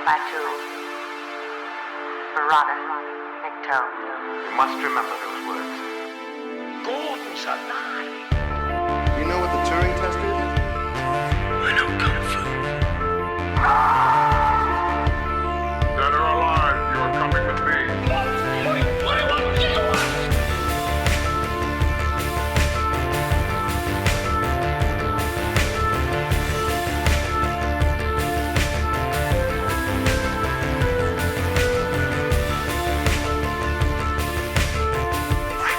Batu, Barada, Nikto. You must remember those words. Gordon's alive. You know what the Turing test is? I know Kung Fu. Dead or alive, you are coming with me. My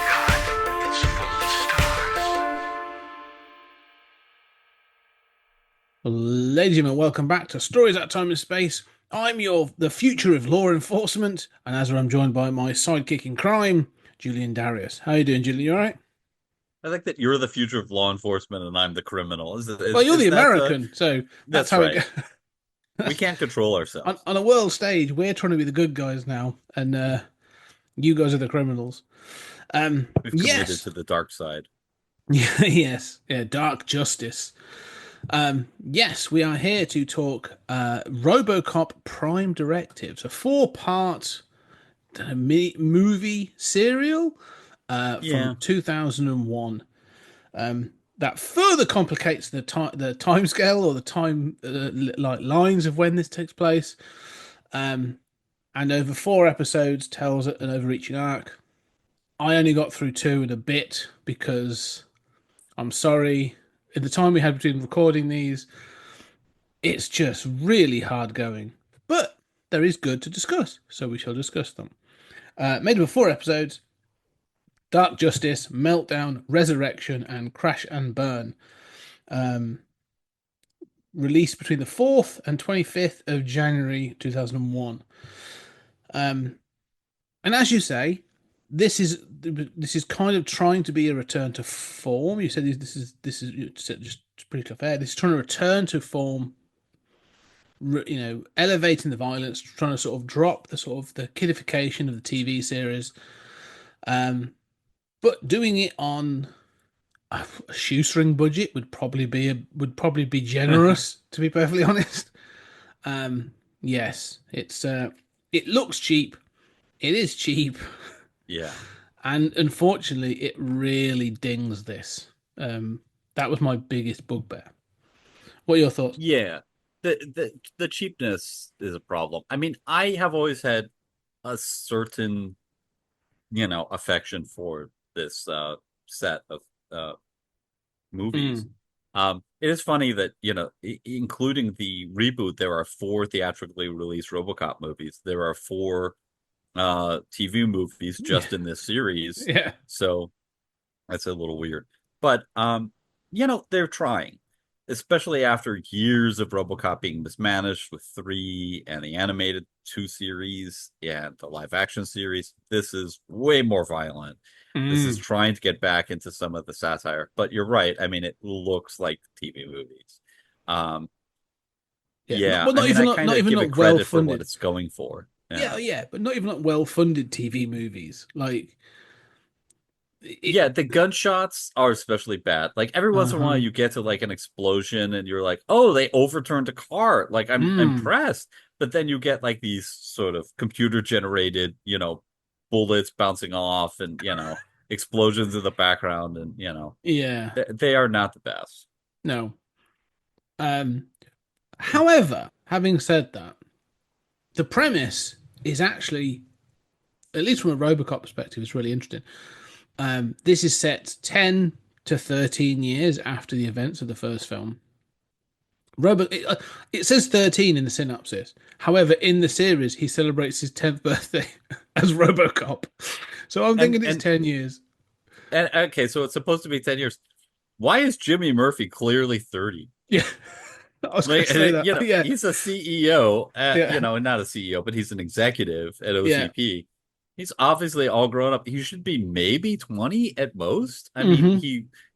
God, it's full of stars. Ladies and gentlemen, welcome back to Stories Out of Time and Space. I'm the future of law enforcement, and as I'm joined by my sidekick in crime, Julian Darius. How you doing, Julian? You all right? I think that you're the future of law enforcement and I'm the criminal. Well, you're the that American, so that's how right. it goes. We can't control ourselves. On a world stage, we're trying to be the good guys now, and you guys are the criminals. We've committed Yes. to the dark side. Yes, yeah, dark justice. Yes, we are here to talk Robocop Prime Directives, a 4-part movie serial from 2001. That further complicates the time scale or the time like lines of when this takes place. And over 4 episodes tells an overreaching arc. I only got through 2 and a bit because I'm sorry. In the time we had between recording these, it's just really hard going. But there is good to discuss, so we shall discuss them. Made up of 4 episodes: Dark Justice, Meltdown, Resurrection, and Crash and Burn. Released between the 4th and 25th of January 2001. And as you say, this is kind of trying to be a return to form. You said this is just pretty tough air. This is trying to return to form. You know, elevating the violence, trying to sort of drop the kidification of the TV series, but doing it on a shoestring budget would probably be generous, to be perfectly honest. Yes, it looks cheap. It is cheap. Yeah. And unfortunately, it really dings this. That was my biggest bugbear. What are your thoughts? Yeah. The cheapness is a problem. I mean, I have always had a certain, affection for this set of movies. It is funny that, including the reboot, there are 4 theatrically released Robocop movies. There are 4 TV movies just in this series. Yeah. So that's a little weird. But, they're trying, especially after years of Robocop being mismanaged with 3 and the animated 2 series and the live action series. This is way more violent. This is trying to get back into some of the satire. But you're right. I mean, it looks like TV movies. Well, I give it credit for what it's going for. Yeah, but not even like well-funded TV movies. Like, the gunshots are especially bad. Like every once in a while, you get to like an explosion, and you're like, "Oh, they overturned a car!" Like I'm impressed. But then you get like these sort of computer-generated, bullets bouncing off, and explosions in the background, and they are not the best. No. However, having said that, the premise is actually, at least from a Robocop perspective, is really interesting. This is set 10 to 13 years after the events of the first film. It says 13 in the synopsis. However, in the series, he celebrates his 10th birthday as Robocop. So I'm thinking it's 10 years. And okay, so it's supposed to be 10 years. Why is Jimmy Murphy clearly 30? Yeah. I was going to say that. He's a CEO, not a CEO, but he's an executive at OCP. Yeah. He's obviously all grown up. He should be maybe 20 at most. I mean,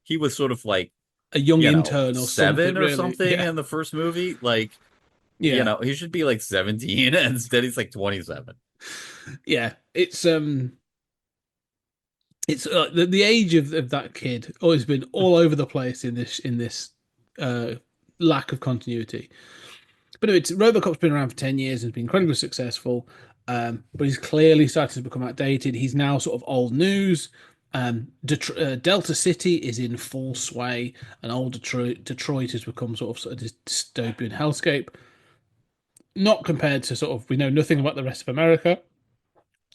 he was sort of like a young intern or 7 or something in the first movie. Like, he should be like 17, and instead he's like 27. Yeah, it's the age of that kid always been all over the place in this lack of continuity. But But anyway, Robocop's been around for 10 years and has been incredibly successful. But he's clearly started to become outdated. He's now sort of old news. Delta City is in full sway, and old Detroit has become sort of this dystopian hellscape. Not compared to sort of, we know nothing about the rest of America,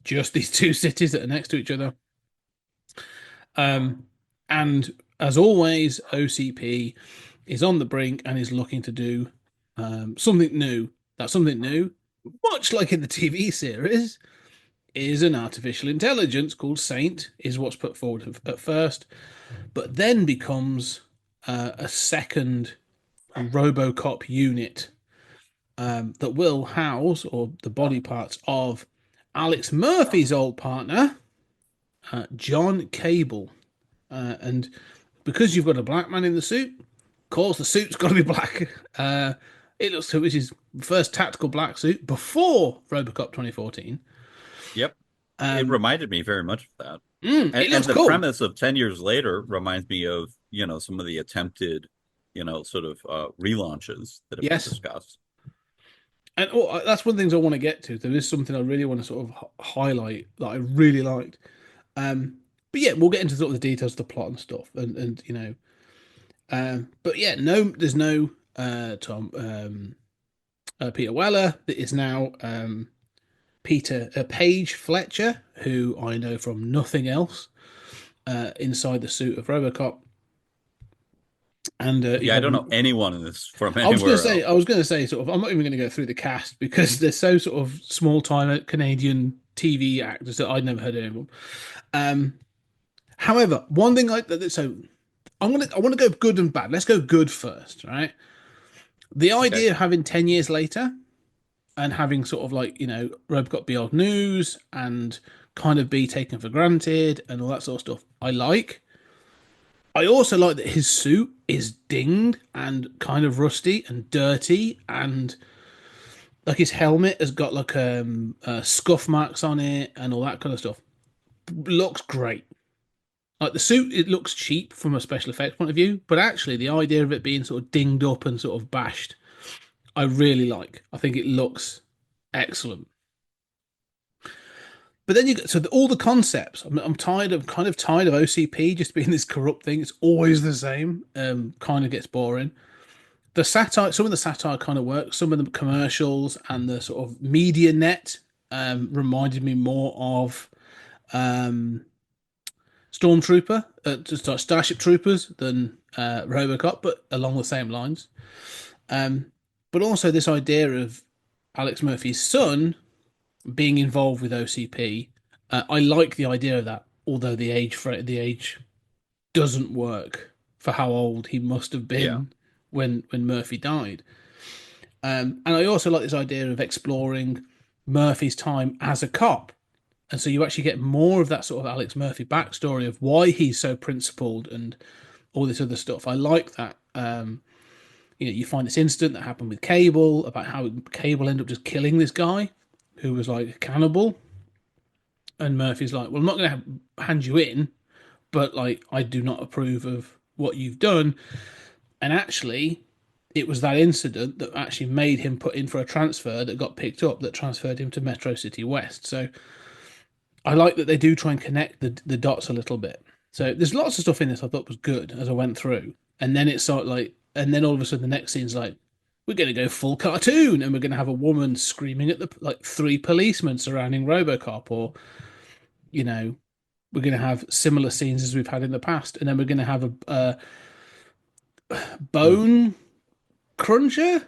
just these two cities that are next to each other. And as always, OCP is on the brink and is looking to do something new. That something new, much like in the TV series, is an artificial intelligence called Saint, is what's put forward at first, but then becomes a second Robocop unit that will house or the body parts of Alex Murphy's old partner, John Cable. And because you've got a black man in the suit, of course the suit's got to be black. It looks like it's his first tactical black suit before Robocop 2014. Yep. It reminded me very much of that. And the cool. premise of 10 years later reminds me of, some of the attempted, sort of relaunches that have been discussed. And that's one of the things I want to get to. There is something I really want to sort of highlight that I really liked. But yeah, we'll get into sort of the details of the plot and stuff. But yeah, there's no Peter Weller. It is now Peter Page Fletcher, who I know from nothing else inside the suit of Robocop. And I don't know anyone in this from anywhere. I was going to say, sort of, I'm not even going to go through the cast because they're so sort of small time Canadian TV actors that I'd never heard of anyone. However, one thing I want to go good and bad. Let's go good first, right? The idea of having 10 years later and having sort of like, Robocop be old news and kind of be taken for granted and all that sort of stuff, I like. I also like that his suit is dinged and kind of rusty and dirty, and like his helmet has got like scuff marks on it and all that kind of stuff. Looks great. Like the suit, it looks cheap from a special effects point of view, but actually the idea of it being sort of dinged up and sort of bashed, I really like. I think it looks excellent. But then all the concepts. I'm tired of OCP just being this corrupt thing. It's always the same. Kind of gets boring. The satire, some of the satire kind of works. Some of the commercials and the sort of media net reminded me more of Stormtrooper, Starship Troopers than RoboCop, but along the same lines. But also this idea of Alex Murphy's son being involved with OCP. I like the idea of that, although the age doesn't work for how old he must have been when Murphy died. And I also like this idea of exploring Murphy's time as a cop. And so you actually get more of that sort of Alex Murphy backstory of why he's so principled and all this other stuff. I like that. You find this incident that happened with Cable about how Cable ended up just killing this guy who was like a cannibal. And Murphy's like, well, I'm not going to hand you in, but like, I do not approve of what you've done. And actually, it was that incident that actually made him put in for a transfer that got picked up, that transferred him to Metro City West. So I like that they do try and connect the dots a little bit. So there's lots of stuff in this I thought was good as I went through. And then it's sort of like, and then all of a sudden the next scene's like, we're going to go full cartoon and we're going to have a woman screaming at like 3 policemen surrounding Robocop, or, we're going to have similar scenes as we've had in the past. And then we're going to have a bone cruncher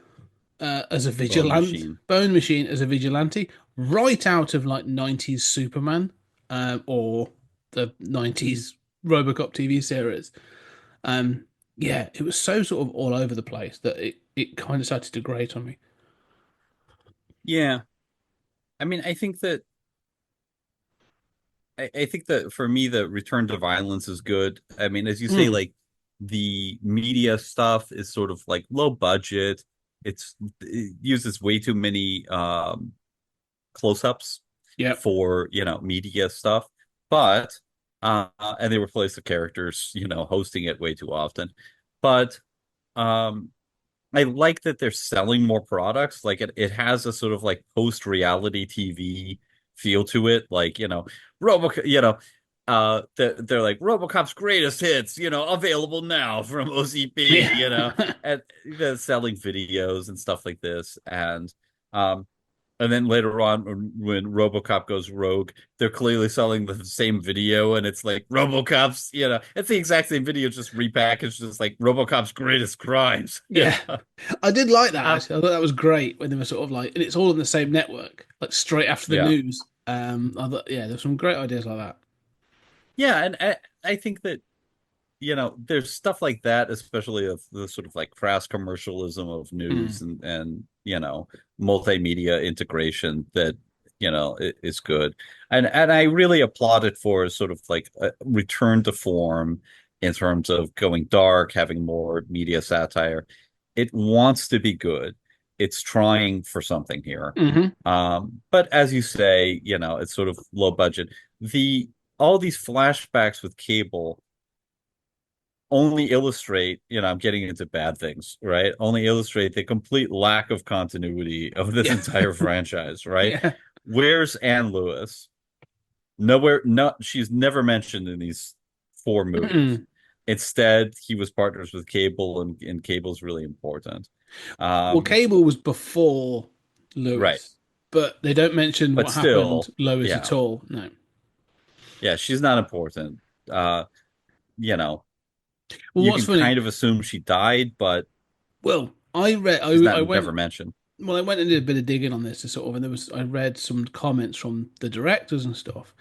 as a vigilante, bone machine as a vigilante, right out of like 90s Superman or the 90s Robocop TV series. It was so sort of all over the place that it kind of started to grate on me. Yeah. I mean, I think that for me, the return to violence is good. I mean, as you say, like the media stuff is sort of like low budget. It uses way too many close-ups for, media stuff. But and they replace the characters, hosting it way too often. But I like that they're selling more products. Like it has a sort of like post-reality TV feel to it. Like, Robocop, they're like RoboCop's greatest hits, available now from OCP, Yeah. and they're selling videos and stuff like this. Um, and then later on, when RoboCop goes rogue, they're clearly selling the same video, and it's like RoboCop's, it's the exact same video, just repackaged, just like RoboCop's greatest crimes. Yeah. I did like that Um, actually. I thought that was great when they were sort of like, and it's all on the same network, like straight after the yeah, news. I thought, yeah, there's some great ideas like that. yeah, and I think that there's stuff like that, especially of the sort of like crass commercialism of news Mm. and multimedia integration that is good, and I really applaud it for sort of like a return to form in terms of going dark, having more media satire. It wants to be good. It's trying for something here. Hmm. But as you say, it's sort of low budget. The All these flashbacks with Cable only illustrate, I'm getting into bad things, right? Only illustrate the complete lack of continuity of this Yeah. entire franchise, right? Yeah. Where's Anne Lewis? Nowhere, no, she's never mentioned in these four movies. Mm. Instead, he was partners with Cable, and Cable's really important. Well, Um, Cable was before right. Lois, but they don't mention But what happened still, Lois at yeah, all. No. yeah, she's not important. Uh, you know, Well, you what's can funny? kind of assume she died, but Well, I read, she's I not never went, mentioned. well, I went and did a bit of digging on this to sort of, and I read some comments from the directors and stuff.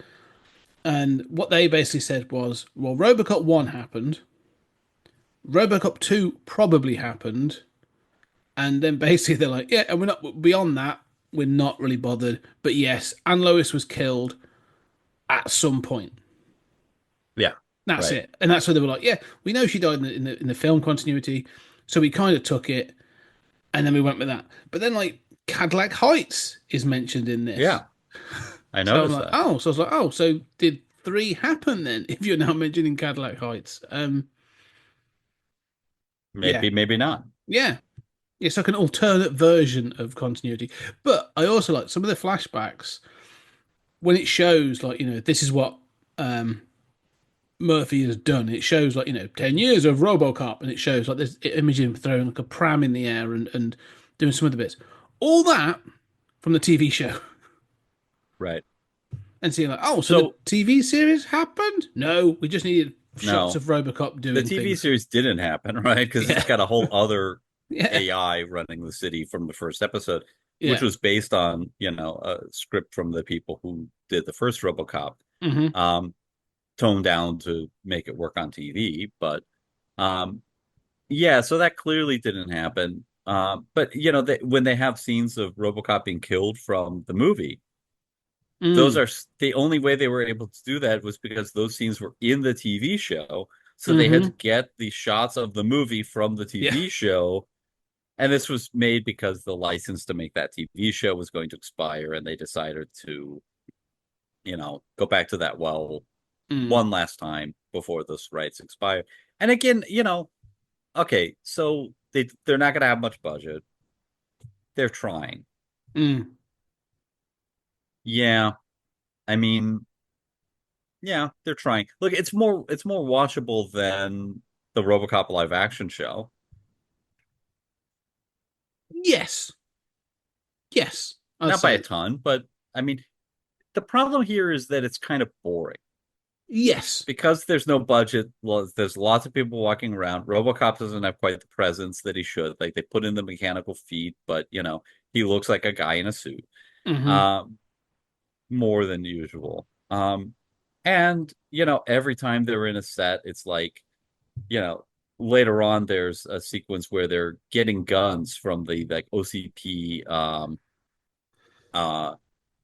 And what they basically said was, well, Robocop 1 happened, Robocop 2 probably happened, and then basically they're like, yeah, and we're not, beyond that, we're not really bothered. But yes, Anne Lois was killed at some point. Yeah, That's right. it. And that's where they were like, yeah, we know she died in the film continuity, so we kind of took it, and then we went with that. But then like Cadillac Heights is mentioned in this. Yeah, I So I'm noticed like, that. oh, so I was like, oh, so did three happen then? If you're now mentioning Cadillac Heights, yeah, Maybe, maybe not. yeah, it's like an alternate version of continuity. But I also like some of the flashbacks when it shows like this is what um Murphy has done. It shows like 10 years of RoboCop, and it shows like this image of him throwing like a pram in the air and doing some other bits. All that from the TV show. Right. And seeing like, oh, so the So, TV series happened? No, we just needed shots no, of Robocop the doing TV things. series didn't happen, right? Because it's Yeah, got a whole other yeah, AI running the city from the first episode, which yeah. was based on, a script from the people who did the first RoboCop, Hmm. um, toned down to make it work on TV. But um, yeah, so that clearly didn't happen. But when they have scenes of RoboCop being killed from the movie, those Mm. are the only way they were able to do that was because those scenes were in the TV show. So they had to Hmm. get the shots of the movie from the Yeah. TV show. And this was made because the license to make that TV show was going to expire, and they decided to, go back to that well Mm. one last time before those rights expire. And again, okay, so they're not going to have much budget. They're trying. Mm. Yeah, I mean, yeah, they're trying. Look, it's more watchable than the RoboCop live action show. Yes. Yes. I'd Not by a say ton, but I mean, the problem here is that it's kind of boring yes. because there's no budget. Well, there's lots of people walking around. RoboCop doesn't have quite the presence that he should. Like they put in the mechanical feet, but he looks like a guy in a suit, Hmm. um, more than usual. And every time they're in a set, it's like you know, later on there's a sequence where they're getting guns from the like OCP uh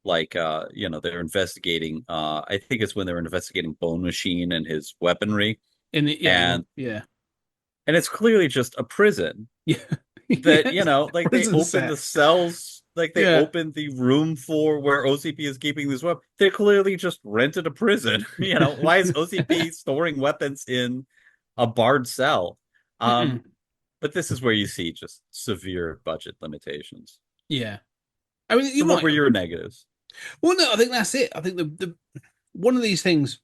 they're investigating I think it's when they're investigating Bone Machine and his weaponry, Yeah, and yeah, it's clearly just a prison yeah, that yeah. like they Prison open the set. cells, like they Yeah. open the room for where OCP is keeping this weapon. They clearly just rented a prison. Why is OCP storing weapons in a barred cell? Um, Mm-mm. But this is where you see just severe budget limitations. Yeah. I mean, So you're what right. were your negatives? Well, no, I think that's it. I think the one of these things,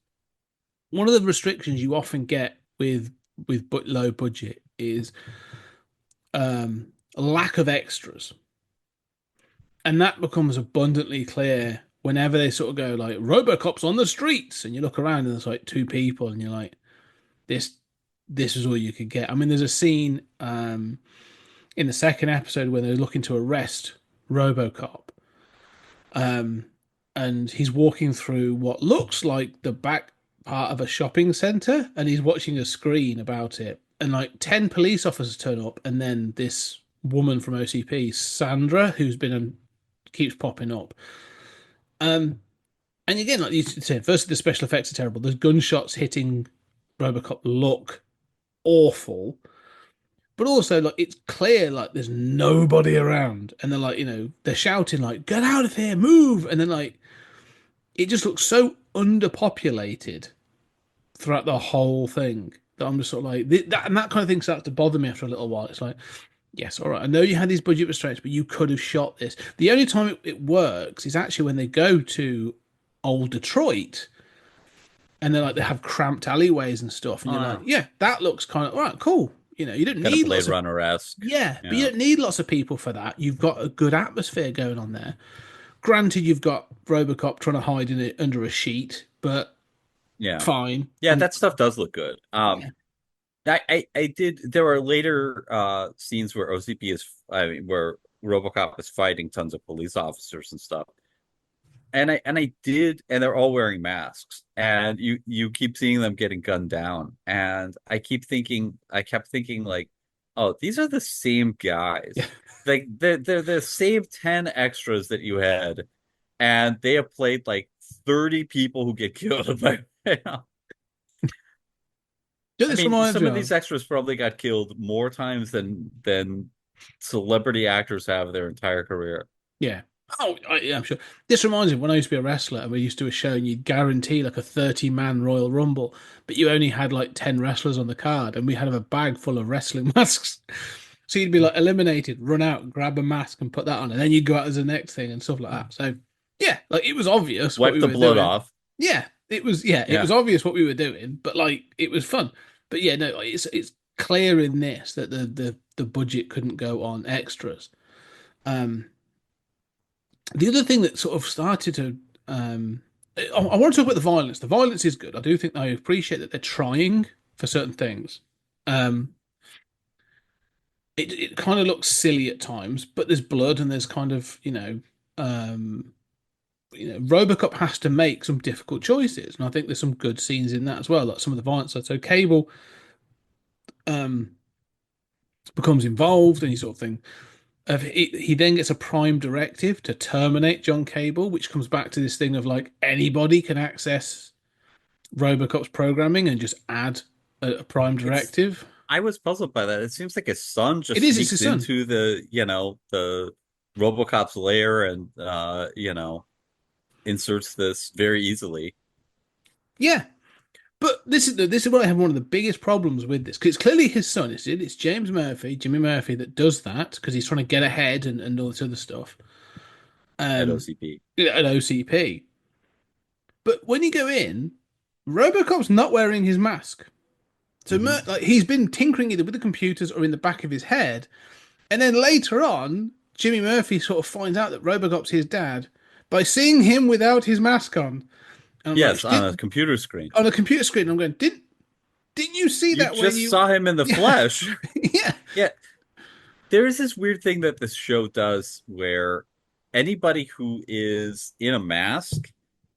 one of the restrictions you often get with low budget is a lack of extras, and that becomes abundantly clear whenever they sort of go like Robocop's on the streets, and you look around and there's like two people, and you're like, this this is all you could get. I mean, there's a scene in the second episode when they're looking to arrest Robocop, um, and he's walking through what looks like the back part of a shopping center, and he's watching a screen about it, and like 10 police officers turn up, and then this woman from OCP, Sandra, who's been keeps popping up. And again, like you said, first the special effects are terrible. Those gunshots hitting Robocop look awful, but also like it's clear like there's nobody around, and they're like, they're shouting like, "Get out of here, move!" And then like it just looks so underpopulated throughout the whole thing that I'm just sort of like that kind of thing starts to bother me after a little while. It's like, yes, all right, I know you had these budget restraints, but you could have shot this. The only time it works is actually when they go to old Detroit, and they're like they have cramped alleyways and stuff, and you're like, yeah, that looks kind of all right, cool. You didn't Kind of need Blade lots of Runner-esque. yeah, but you Yeah. don't need lots of people for that. You've got a good atmosphere going on there. Granted, you've got Robocop trying to hide in it under a sheet, but Yeah. fine. Yeah, And that stuff does look good. yeah, I did. There are later scenes where OCP is, I mean, where RoboCop is fighting tons of police officers and stuff. And I did, and they're all wearing masks, and you keep seeing them getting gunned down, and I kept thinking like, oh, these are the same guys, yeah. like they're the same 10 extras that you had, and they have played like 30 people who get killed by. Yeah, I this mean, reminds some me of these of extras probably got killed more times than celebrity actors have their entire career. yeah. Oh, yeah, I'm sure. This reminds me of when I used to be a wrestler and we used to do a show and you'd guarantee like a 30-man Royal Rumble, but you only had like 10 wrestlers on the card and we had a bag full of wrestling masks. So you'd be like eliminated, run out, grab a mask and put that on, and then you'd go out as the next thing and stuff like that. So yeah, like it was obvious what Wipe we the were blood doing. off. Yeah, it Yeah. was obvious what we were doing, but like it was fun. But yeah, no, like, it's clear in this that the budget couldn't go on extras. Um, the other thing that sort of started to I want to talk about the violence. The violence is good. I do think I appreciate that they're trying for certain things. Um, it kind of looks silly at times, but there's blood and there's kind of Robocop has to make some difficult choices, and I think there's some good scenes in that as well. Like some of the violence. So Cable um becomes involved, and he sort of thing. He then gets a prime directive to terminate John Cable, which comes back to this thing of like anybody can access Robocop's programming and just add a prime It's directive. I was puzzled by that. It seems like his son It just is. It's his sneaks son. into the RoboCop's lair and inserts this very easily. Yeah, but this is what I have one of the biggest problems with this because it's clearly his son. It's James Murphy, Jimmy Murphy, that does that because he's trying to get ahead and all this other stuff. At Um, OCP. at OCP. But when you go in, RoboCop's not wearing his mask. So Mhm. like he's been tinkering either with the computers or in the back of his head, and then later on, Jimmy Murphy sort of finds out that RoboCop's his dad by seeing him without his mask on. And I'm like, Yes, on a computer screen. on a computer screen. I'm going, didn't you see You that when just you? saw him in the Yeah, flesh. yeah, Yeah, there is this weird thing that this show does where anybody who is in a mask,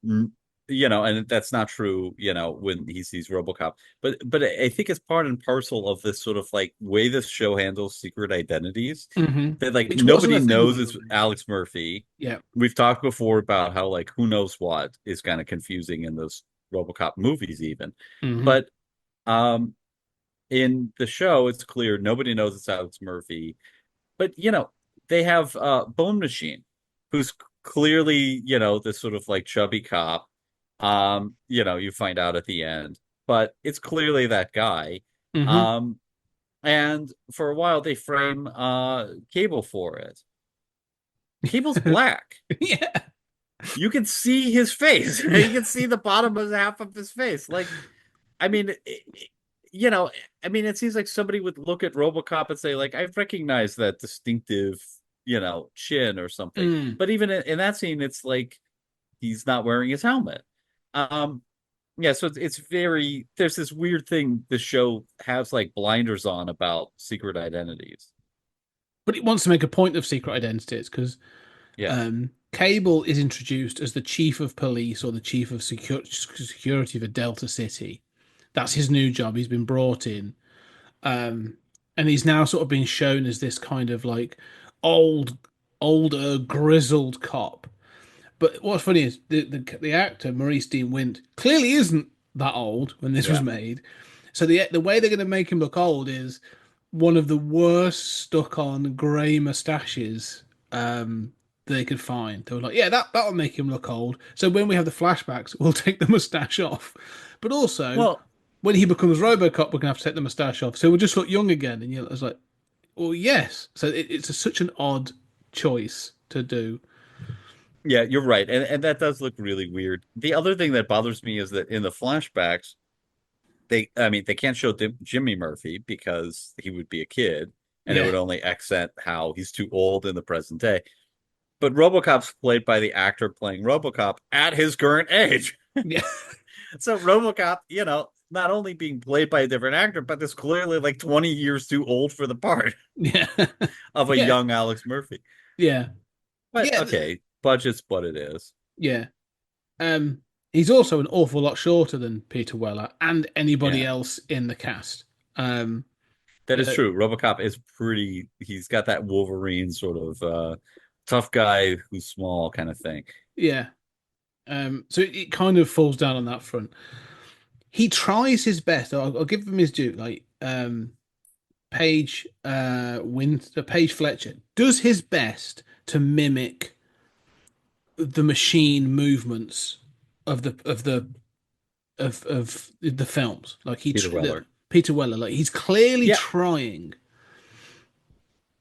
n- and that's not true, when he sees RoboCop. But I think it's part and parcel of this sort of like way this show handles secret identities hmm. that like Which wasn't nobody a thing knows when we it's were in. Alex Murphy. Yeah. We've talked before about how like who knows what is kind of confusing in those RoboCop movies even. Hmm. But um in the show, it's clear nobody knows it's Alex Murphy. But they have Bone Machine, who's clearly this sort of like chubby cop. You find out at the end, but it's clearly that guy. Hmm. Um, And for a while, they frame Cable for it. Cable's black. Yeah. You can see his face. You can see the bottom of half of his face. Like, I mean, you know, I mean, it seems like somebody would look at RoboCop and say, like, I recognize that distinctive, chin or something. Mm. But even in that scene, it's like he's not wearing his helmet. Um, yeah, so it's very there's this weird thing the show has like blinders on about secret identities. But it wants to make a point of secret identities because Yeah, Cable is introduced as the chief of police or the chief of security for Delta City. That's his new job. He's been brought in, and he's now sort of been shown as this kind of like older, grizzled cop. But what's funny is the actor Maurice Dean Wint clearly isn't that old when this was yeah. made. So the way they're going to make him look old is one of the worst stuck on grey mustaches they could find. They were like, yeah, that'll make him look old. So when we have the flashbacks, we'll take the mustache off. But also, Well, when he becomes Robocop, we're gonna have to take the mustache off. So we'll just look young again. And I was like, well, yes. So such an odd choice to do. yeah, you're right. And that does look really weird. The other thing that bothers me is that in the flashbacks, I mean, they can't show Jimmy Murphy because he would be a kid and it Yeah, would only accent how he's too old in the present day. But RoboCop's played by the actor playing RoboCop at his current age. yeah, So RoboCop, not only being played by a different actor, but is clearly like 20 years too old for the part yeah, of a yeah, young Alex Murphy. yeah, But yeah, okay, budget's what it is. yeah. He's also an awful lot shorter than Peter Weller and anybody Yeah, else in the cast. Um, that is uh, true. RoboCop is he's got that Wolverine sort of tough guy who's small kind of thing. yeah. So it kind of falls down on that front. He tries his best. I'll give him his due. Like Page Fletcher does his best to mimic the machine movements of the films. Like Peter Weller. Peter Weller, like he's clearly Yeah, trying.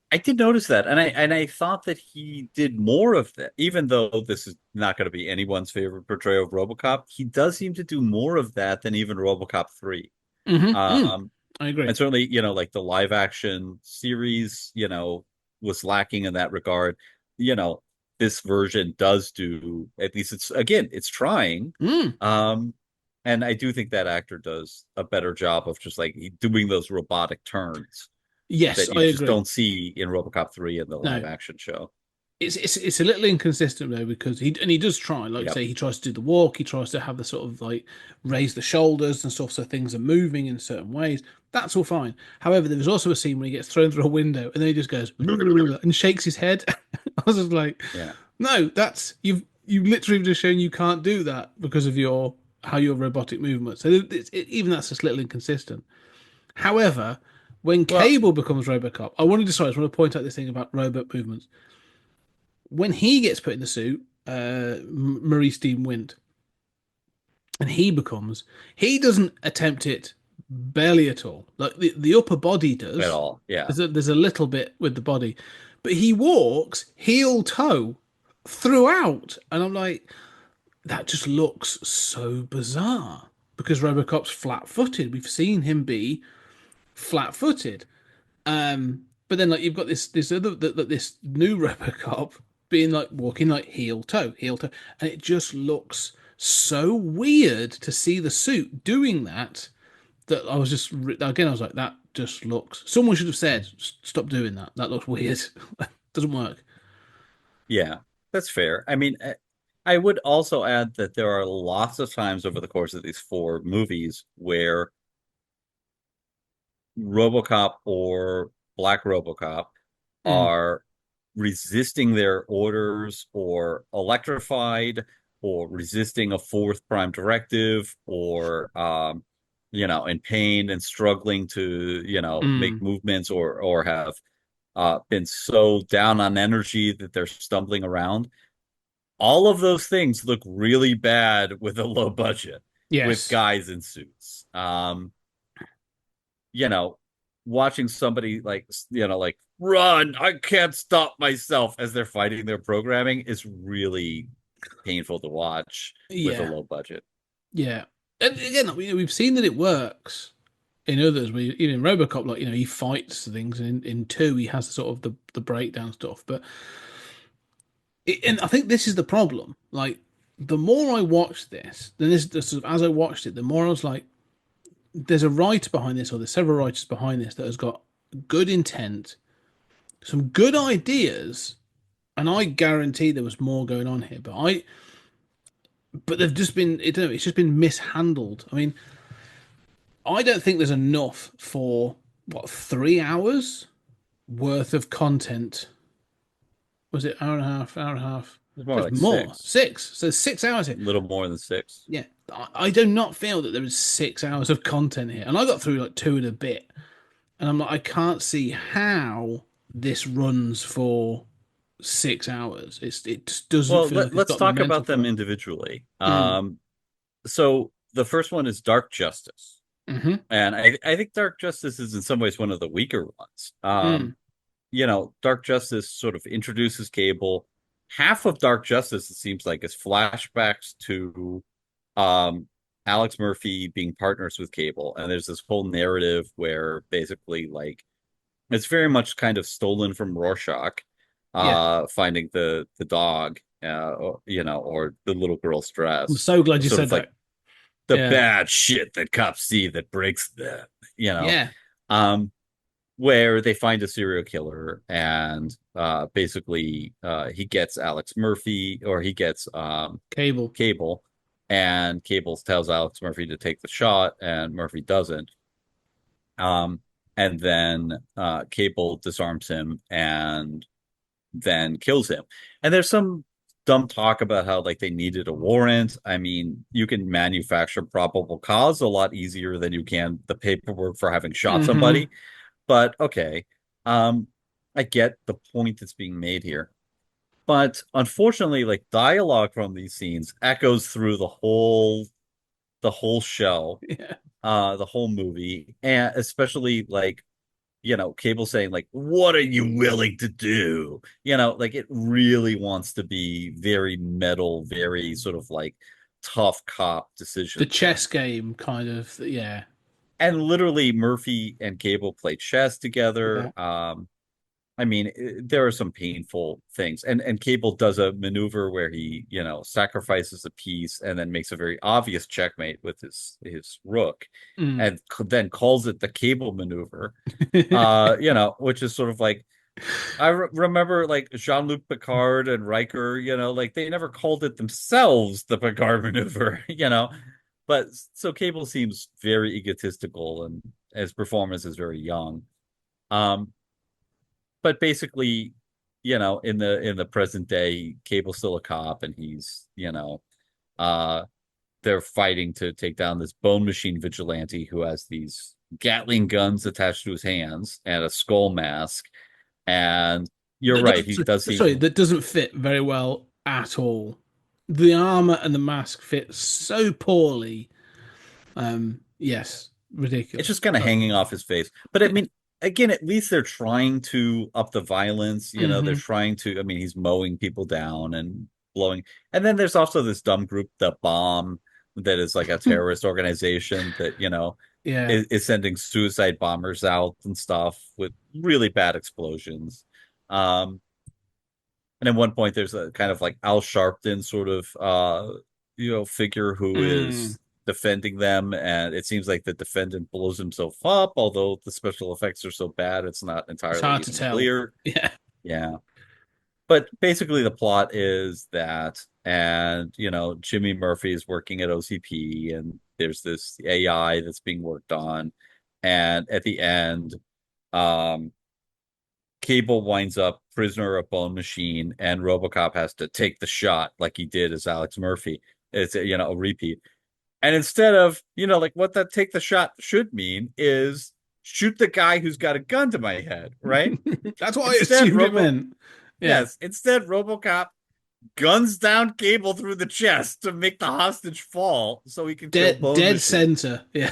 I did notice that, and I thought that he did more of that, even though this is not going to be anyone's favorite portrayal of RoboCop. He does seem to do more of that than even RoboCop 3. Mm-hmm. Um, I agree. and certainly, like the live action series, was lacking in that regard. You know, this version does do, at least it's trying. Mm. Um, and I do think that actor does a better job of just like doing those robotic turns Yes, that you I just agree. don't see in RoboCop 3 in the live No, action show. it's a little inconsistent though because he does try, like you Yep. say, he tries to do the walk, he tries to have the sort of like raise the shoulders and stuff so things are moving in certain ways. That's all fine. However, there was also a scene where he gets thrown through a window and then he just goes and shakes his head. I was just like, Yeah. no, that's you literally just shown you can't do that because of your how your robotic movement. So even that's just a little inconsistent. However, when Well, Cable becomes Robocop, I just want to point out this thing about robot movements. When he gets put in the suit, Maurice Dean Wint, and he doesn't attempt it barely at all. Like the upper body at does. all. Yeah. There's a little bit with the body, but he walks heel toe throughout, and I'm like, that just looks so bizarre because Robocop's flat-footed. We've seen him be flat-footed. But then like you've got this new Robocop being like walking like heel toe, and it just looks so weird to see the suit doing that. That I was just again I was like that just looks. Someone should have said stop doing that. That looks weird. Doesn't work. Yeah. That's fair. I mean, I would also add that there are lots of times over the course of these four movies where RoboCop or Black RoboCop Mm, are resisting their orders or electrified or resisting a fourth prime directive or in pain and struggling to make mm. movements or have been so down on energy that they're stumbling around. All of those things look really bad with a low budget with Yes. guys in suits. you know watching somebody like like run, I can't stop myself as they're fighting their programming is really painful to watch with a Yeah, low budget. yeah. And again, we've seen that it works in others. We even in Robocop, like he fights things, and in two he has sort of the breakdown stuff. But and I think this is the problem. Like the more I watched this, then this sort of as I watched it, the more I was like, there's a writer behind this, or there's several writers behind this that has got good intent, some good ideas, and I guarantee there was more going on here. But they've just been, it's just been mishandled. I mean, I don't think there's enough for what 3 hours worth of content. Was it hour and a half? Hour and a half? It's more There's like more. six, Six. So 6 hours here. a little more than six. Yeah, I do not feel that there is 6 hours of content here, and I got through like two and a bit, and I'm like, I can't see how this runs for 6 hours. It just doesn't Well, feel like it's let's got the talk momentum about for them it. individually. Mm. So the first one is Dark Justice. Hmm. And I think Dark Justice is in some ways one of the weaker ones. Mm. Dark Justice sort of introduces Cable. Half of Dark Justice, it seems like, is flashbacks to um, Alex Murphy being partners with Cable. And there's this whole narrative where basically, like, it's very much kind of stolen from Rorschach, Yeah, finding the dog, or the little girl's I'm dress. so glad you Sort said of like that. the Yeah, bad shit that cops see that breaks them, you know. yeah, Um, where they find a serial killer and basically he gets Alex Murphy or he gets cable. Cable, and Cable tells Alex Murphy to take the shot and Murphy doesn't. Um, and then Cable disarms him and then kills him. And there's some dumb talk about how like they needed a warrant. I mean, you can manufacture probable cause a lot easier than you can the paperwork for having shot Hmm. somebody. But okay, um, I get the point that's being made here. But unfortunately, like dialogue from these scenes echoes through the whole show, Yeah, the whole movie, and especially like Cable saying like, "What are you willing to do?" Like it really wants to be very metal, very sort of like tough cop the decisions here. chess game kind of. Yeah, And literally, Murphy and Cable play chess together. yeah. I mean, there are some painful things, and Cable does a maneuver where he, sacrifices a piece and then makes a very obvious checkmate with his rook, Mm. and then calls it the Cable maneuver. Which is sort of like I remember like Jean-Luc Picard and Riker, like they never called it themselves the Picard maneuver, But so Cable seems very egotistical and his performance is very young. Um, but basically, in the present day, Cable's still a cop and he's, uh they're fighting to take down this bone machine vigilante who has these Gatling guns attached to his hands and a skull mask. And you're right, he does seem Sorry, that doesn't fit very well at all. The armor and the mask fit so poorly. Yes, it's ridiculous. just kind of hanging off his face. But I mean, again, at least they're trying to up the violence. They're Hmm. trying to. I mean, he's mowing people down and blowing. And then there's also this dumb group, the Bomb, that is like a terrorist organization that Yeah, is sending suicide bombers out and stuff with really bad explosions. Um, and at one point, there's a kind of like Al Sharpton sort of figure who mm. is defending them, and it seems like the defendant blows himself up, although the special effects are so bad, it's not It's entirely hard to even tell. clear. Yeah. Yeah. But basically the plot is that, and Jimmy Murphy is working at OCP, and there's this AI that's being worked on, and at the end, um Cable winds up prisoner of Bone Machine, and RoboCop has to take the shot like he did as Alex Murphy. It's a repeat. And instead of like what that take the shot should mean is shoot the guy who's got a gun to my head, right? That's what I Instead, assumed it meant. Yeah. RoboCop guns down Cable through the chest to make the hostage fall so he can kill Bone Dead Machine. center. Yeah.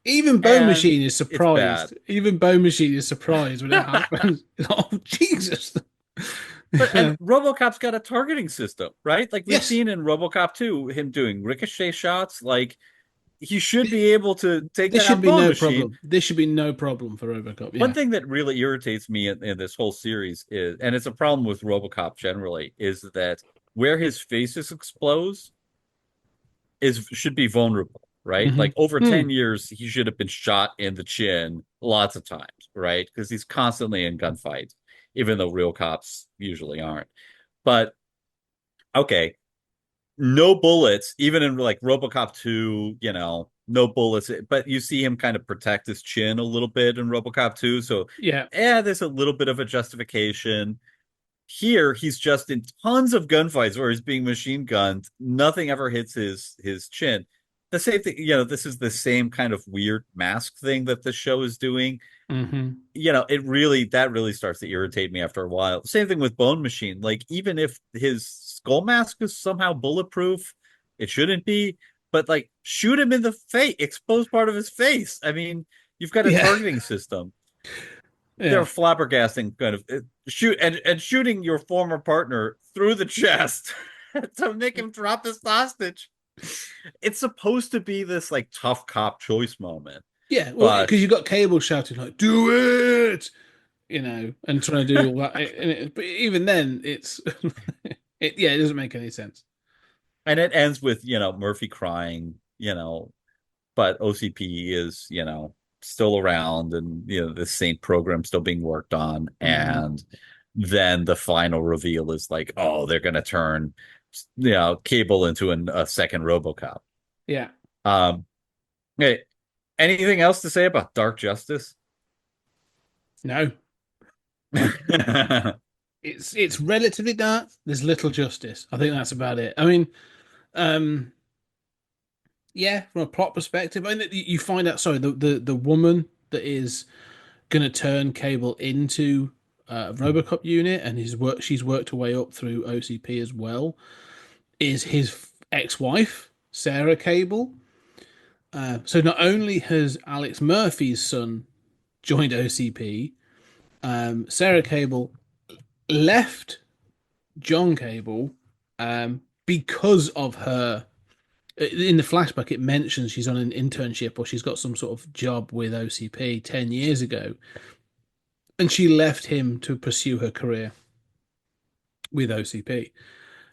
Even Bone and Machine is it's bad. surprised. Even Bone Machine is surprised when it happens. Oh Jesus! But and Yeah. RoboCop's got a targeting system, right? Like we've Yes, seen in RoboCop 2, him doing ricochet shots. Like he should be able to take this should down be Bone no Machine. problem. This should be no problem for Robocop. One Yeah. thing that really irritates me in this whole series is, and it's a problem with RoboCop generally, is that where his faces explodes is should be vulnerable, right? Hmm. Like over Hmm. 10 years, he should have been shot in the chin lots of times, right? Because he's constantly in gunfights, even though real cops usually aren't. But okay, no bullets, even in like RoboCop 2, no bullets, but you see him kind of protect his chin a little bit in RoboCop 2. So, Yeah. yeah, there's a little bit of a justification. Here, he's just in tons of gunfights where he's being machine gunned. Nothing ever hits his chin. The same thing, this is the same kind of weird mask thing that the show is doing. Hmm. That really starts to irritate me after a while. Same thing with Bone Machine. Like even if his skull mask is somehow bulletproof, it shouldn't be. But like shoot him in the face, expose part of his face. I mean, you've got a Yeah. targeting system. They're Yeah. flabbergasting kind of shoot and shooting your former partner through the chest to make him drop his hostage. It's supposed to be this like tough cop choice moment, Yeah. Well, but because you got Cable shouting like "Do it," and trying to do all that. But even then, it's yeah, it doesn't make any sense. and it ends with Murphy crying, but OCP is still around, and the Saint program still being worked on, Hmm. and then the final reveal is like, oh, they're gonna turn Cable into a second RoboCop. Yeah. um hey, anything else to say about Dark Justice? No. It's relatively dark. There's little justice. I think that's about it. I mean, um, yeah, from a plot perspective, I mean, you find out. Sorry, the woman that is gonna turn Cable into a RoboCop unit, and she's worked her way up through OCP as well. Is his ex-wife Sarah Cable? So not only has Alex Murphy's son joined OCP, Sarah Cable left John Cable because of her. In the flashback, it mentions she's on an internship or she's got some sort of job with OCP 10 years ago, and she left him to pursue her career with OCP.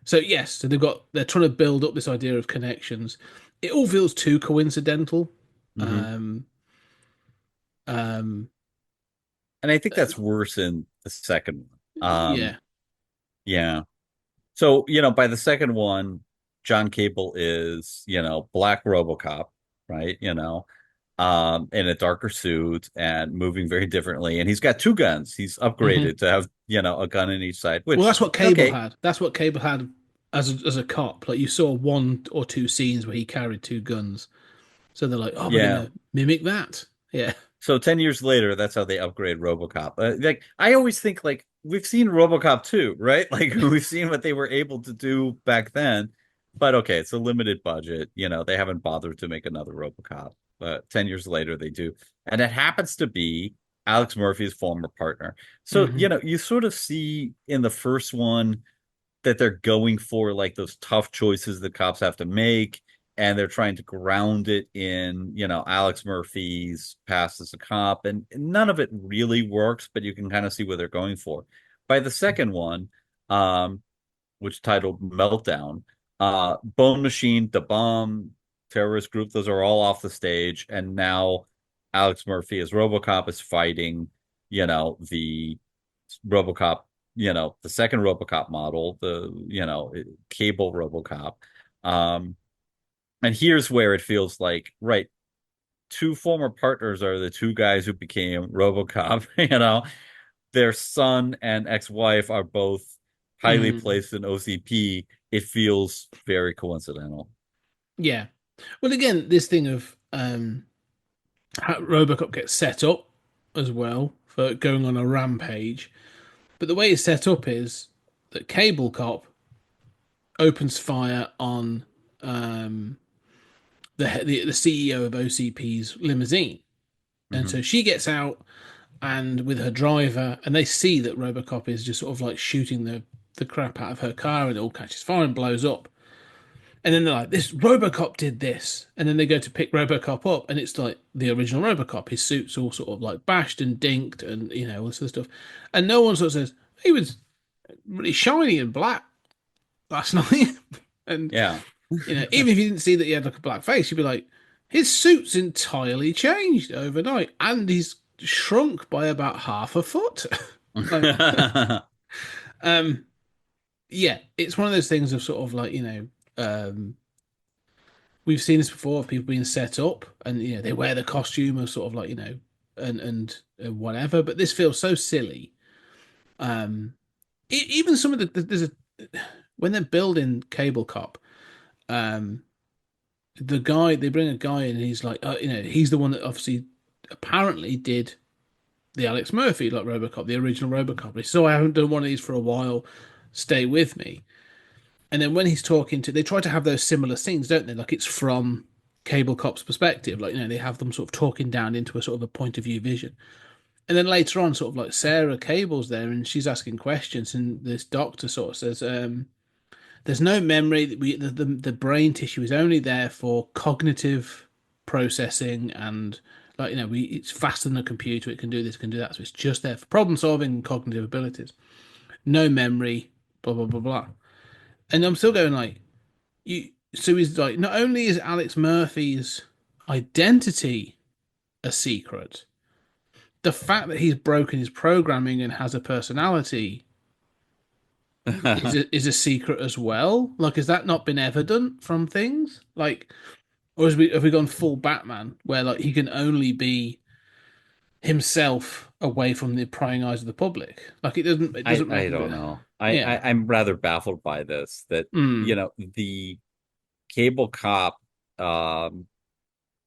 So yes, so they're trying to build up this idea of connections. It all feels too coincidental. Mhm. Um, um, And I think that's worse in the second one. yeah. Yeah. So, by the second one, John Cable is, black RoboCop, right? In a darker suit and moving very differently. And he's got two guns. He's Hmm. upgraded to have, a gun in each side, Well, which, that's what Cable okay, had. That's what Cable had as a cop. Like you saw one or two scenes where he carried two guns. So they're like, oh, we're yeah. gonna mimic that. Yeah. So 10 years later, that's how they upgrade RoboCop. Like I always think like we've seen RoboCop 2, right? Like we've seen what they were able to do back then. But okay, it's a limited budget. They haven't bothered to make another RoboCop. But 10 years later they do. And it happens to be Alex Murphy's former partner. So, Hmm. you sort of see in the first one that they're going for like those tough choices that cops have to make, and they're trying to ground it in Alex Murphy's past as a cop, and none of it really works, but you can kind of see what they're going for. By the second one, um which titled Meltdown, Bone Machine, the bomb terrorist group, those are all off the stage, and now Alex Murphy as RoboCop is fighting the RoboCop, the second RoboCop model, the Cable RoboCop. Um, and here's where it feels like, right, two former partners are the two guys who became RoboCop. Their son and ex-wife are both highly Hmm. placed in OCP. It feels very coincidental. Yeah. Well, again, this thing of how Robocop gets set up as well for going on a rampage. But the way it's set up is that Cable Cop opens fire on um, the CEO of OCP's limousine. And Hmm. so she gets out and with her driver, and they see that Robocop is just sort of like shooting the crap out of her car, and it all catches fire and blows up. And then they're like, "This Robocop did this," and then they go to pick Robocop up, and it's like the original Robocop. His suit's all sort of like bashed and dinked, and all this sort of stuff. And no one sort of says he was really shiny and black last night. And Yeah. even if you didn't see that he had like a black face, you'd be like, his suit's entirely changed overnight, and he's shrunk by about half a foot. Like, um, yeah, it's one of those things of sort of like, we've seen this before of people being set up, and they wear the costume of sort of like, and whatever. But this feels so silly. Even some of there's a when they're building Cable Cop, um, the guy they bring a guy in, and he's like, he's the one that obviously apparently did the Alex Murphy like Robocop, the original Robocop. He said, "So I haven't done one of these for a while. Stay with me." And then when he's talking to, they try to have those similar scenes, don't they? Like it's from Cable Cop's perspective. Like, they have them sort of talking down into a sort of a point of view vision. And then later on, sort of like Sarah Cable's there and she's asking questions, and this doctor sort of says, there's no memory. The brain tissue is only there for cognitive processing, and like, it's faster than a computer. It can do this, can do that. So it's just there for problem solving and cognitive abilities. No memory, blah blah blah blah. And I'm still going like, you. So he's like, not only is Alex Murphy's identity a secret, the fact that he's broken his programming and has a personality is a secret as well. Like, has that not been evident from things? Like, or have we gone full Batman, where like he can only be himself away from the prying eyes of the public? Like, it I doesn't make I a don't bit. know. Yeah. I'm rather baffled by this, that Mm. the cable cop um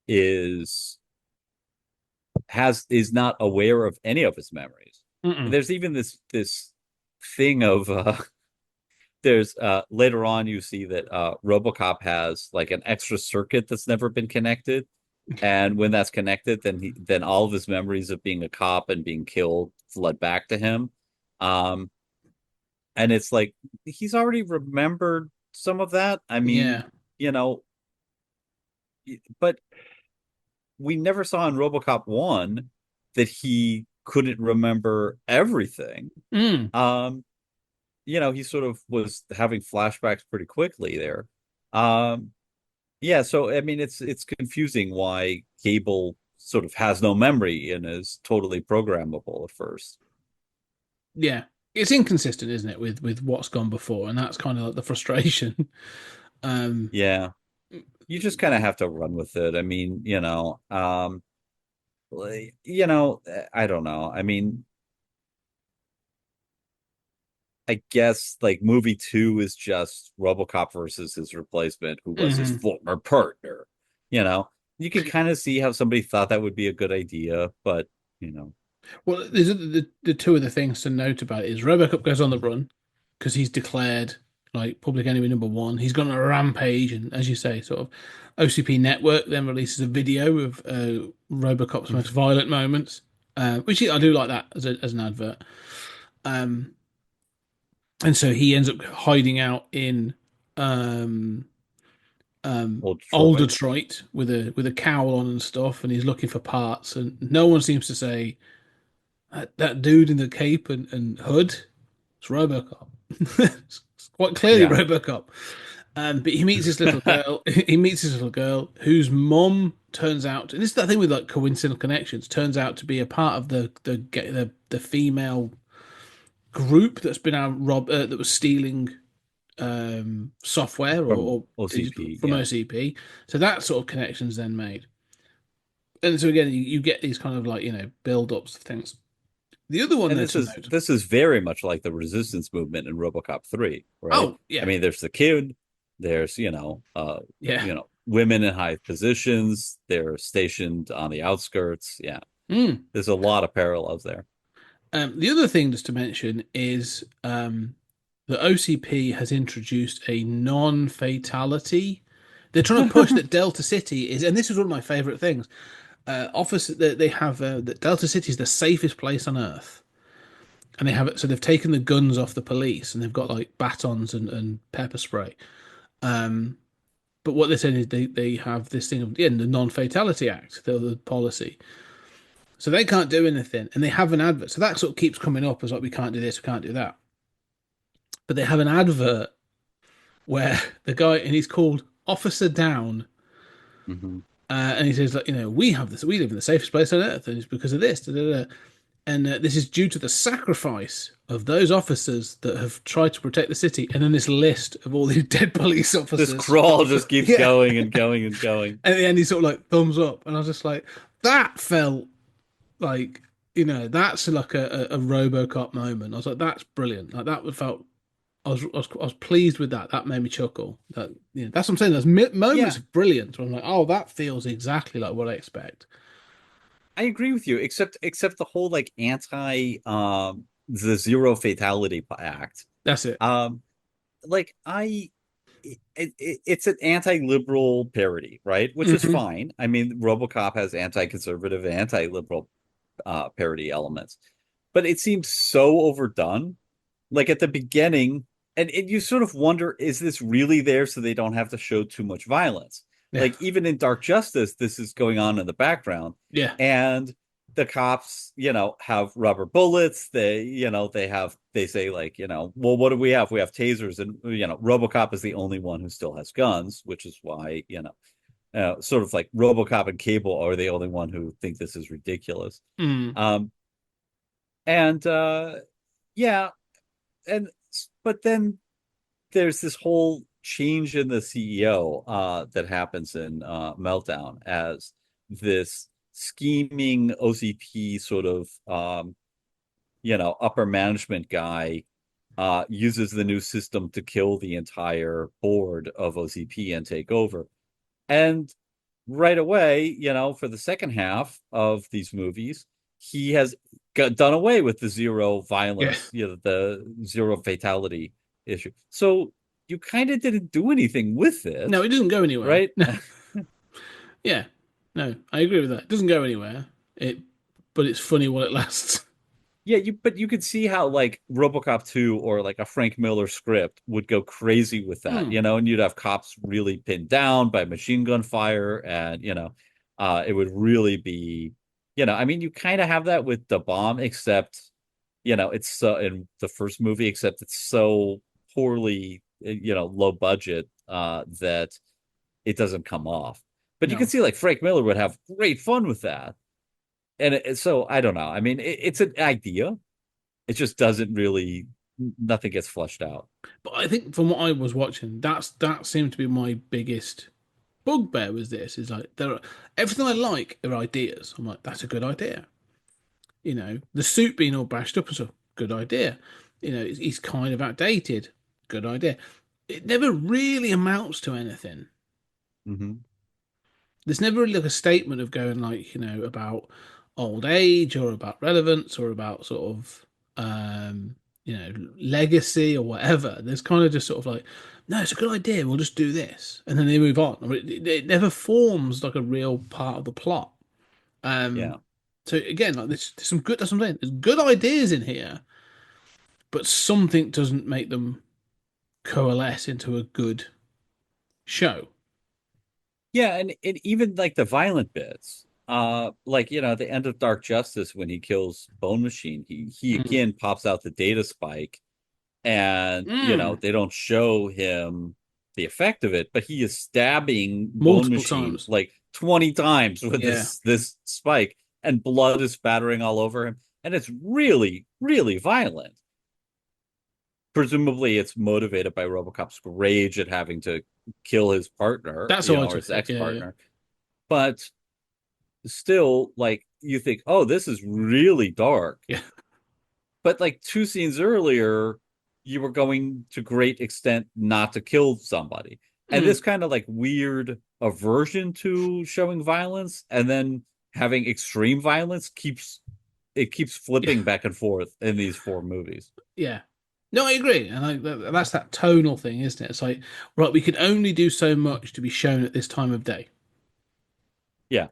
is is not aware of any of his memories. Mm-mm. There's even this thing of there's later on you see that Robocop has like an extra circuit that's never been connected. And when that's connected, then all of his memories of being a cop and being killed flood back to him. Um, and it's like he's already remembered some of that. I mean, Yeah. you know, but we never saw in RoboCop 1 that he couldn't remember everything. Mm. Um, he sort of was having flashbacks pretty quickly there. Um, yeah, so I mean it's confusing why Cable sort of has no memory and is totally programmable at first. Yeah. It's inconsistent, isn't it, with what's gone before, and that's kind of like the frustration. Um. Yeah. You just kind of have to run with it. I mean, I don't know. I mean, I guess like movie 2 is just RoboCop versus his replacement, who was his Mhm. former partner. You know, you can kind of see how somebody thought that would be a good idea, but you know, Well, there's the two of the things to note about it is Robocop goes on the run because he's declared like public enemy number one. He's gone on a rampage, and as you say, sort of OCP Network then releases a video of Robocop's most violent moments, which I do like that as an advert. Um, and so he ends up hiding out in um, old old Detroit. Detroit with a cowl on and stuff, and he's looking for parts, and no one seems to say that dude in the cape and hood. It's RoboCop. It's quite clearly Yeah. RoboCop. But he meets this little girl. He meets this little girl whose mum turns out. And this is that thing with like coincidental connections. Turns out to be a part of the female group that's been out that was stealing software From or OCP, from yeah. OCP. So that sort of connections then made. And so again, you get these kind of like build ups of things. The other one And there this to is note. this is very much like the resistance movement in RoboCop 3, right? Oh I yeah, mean, there's the kid, there's, yeah. women in high positions, they're stationed on the outskirts. Yeah. Mm. There's a lot of parallels there. The other thing just to mention is the OCP has introduced a non-fatality They're trying to push that Delta City is, and this is one of my favorite things. Office they have that Delta City is the safest place on Earth, and they have it. So they've taken the guns off the police, and they've got like batons and pepper spray. Um, but what they're saying is they have this thing of the non-fatality act, the policy. So they can't do anything, and they have an advert. So that sort of keeps coming up as like we can't do this, we can't do that. But they have an advert where the guy and he's called Officer Down, Mhm. and he says like we have this, we live in the safest place on earth, and it's because of this, da, da, da. And this is due to the sacrifice of those officers that have tried to protect the city. And then this list of all these dead police officers. This crawl just keeps going and going and going. And at the end, he's sort of like thumbs up, and I was just like, that felt like that's like a RoboCop moment. I was like, that's brilliant. Like that felt. I was pleased with that. That made me chuckle. That's what I'm saying. There's moments of brilliance where I'm like, oh, that feels exactly like what I expect. I agree with you, except the whole like anti the zero fatality act. That's it. Like it's an anti-liberal parody, right? Which is fine. I mean, RoboCop has anti-conservative and anti-liberal parody elements, but it seems so overdone. Like at the beginning, and you sort of wonder, is this really there so they don't have to show too much violence? Yeah. Like even in Dark Justice, this is going on in the background. Yeah. And the cops, have rubber bullets. They say like, well, what do we have? We have tasers, and RoboCop is the only one who still has guns, which is why, sort of like RoboCop and Cable are the only one who think this is ridiculous. Yeah. But then there's this whole change in the CEO that happens in Meltdown as this scheming OCP sort of upper management guy uses the new system to kill the entire board of OCP and take over. And right away, for the second half of these movies, he has done away with the zero violence, the zero fatality issue. So you kind of didn't do anything with it. No, it doesn't go anywhere. Right? Yeah. No, I agree with that. It doesn't go anywhere. But it's funny while it lasts. Yeah, but you could see how like RoboCop 2 or like a Frank Miller script would go crazy with that, and you'd have cops really pinned down by machine gun fire, and it would really be, I mean, you kind of have that with The Bomb, except it's so in the first movie, except it's so poorly, low budget that it doesn't come off. But you can see like Frank Miller would have great fun with that. And so I don't know. I mean, it's an idea. It just doesn't really, nothing gets fleshed out. But I think from what I was watching, that seemed to be my biggest bugbear was this. Is like everything I like are ideas. I'm like, that's a good idea. The suit being all bashed up is a good idea. He's kind of outdated. Good idea. It never really amounts to anything. There's never really like a statement of going like, about old age or about relevance or about sort of, legacy or whatever. There's kind of just sort of like, no, it's a good idea. We'll just do this. And then they move on. I mean, it never forms like a real part of the plot. So again, like there's some good, that's what I'm saying. There's good ideas in here, but something doesn't make them coalesce into a good show. Yeah, and even like the violent bits, like at the end of Dark Justice when he kills Bone Machine, he again pops out the data spike, and they don't show him the effect of it, but he is stabbing Bone Machine times, like 20 times with this spike, and blood is spattering all over him, and it's really, really violent. Presumably, it's motivated by RoboCop's rage at having to kill his partner, that's or his ex-partner. But still, like, you think, oh, this is really dark. Yeah. But like 2 scenes earlier, you were going to great extent not to kill somebody. And this kind of like weird aversion to showing violence and then having extreme violence keeps flipping back and forth in these 4 movies. Yeah. No, I agree, and that's that tonal thing, isn't it? It's like, right, we can only do so much to be shown at this time of day, Yeah.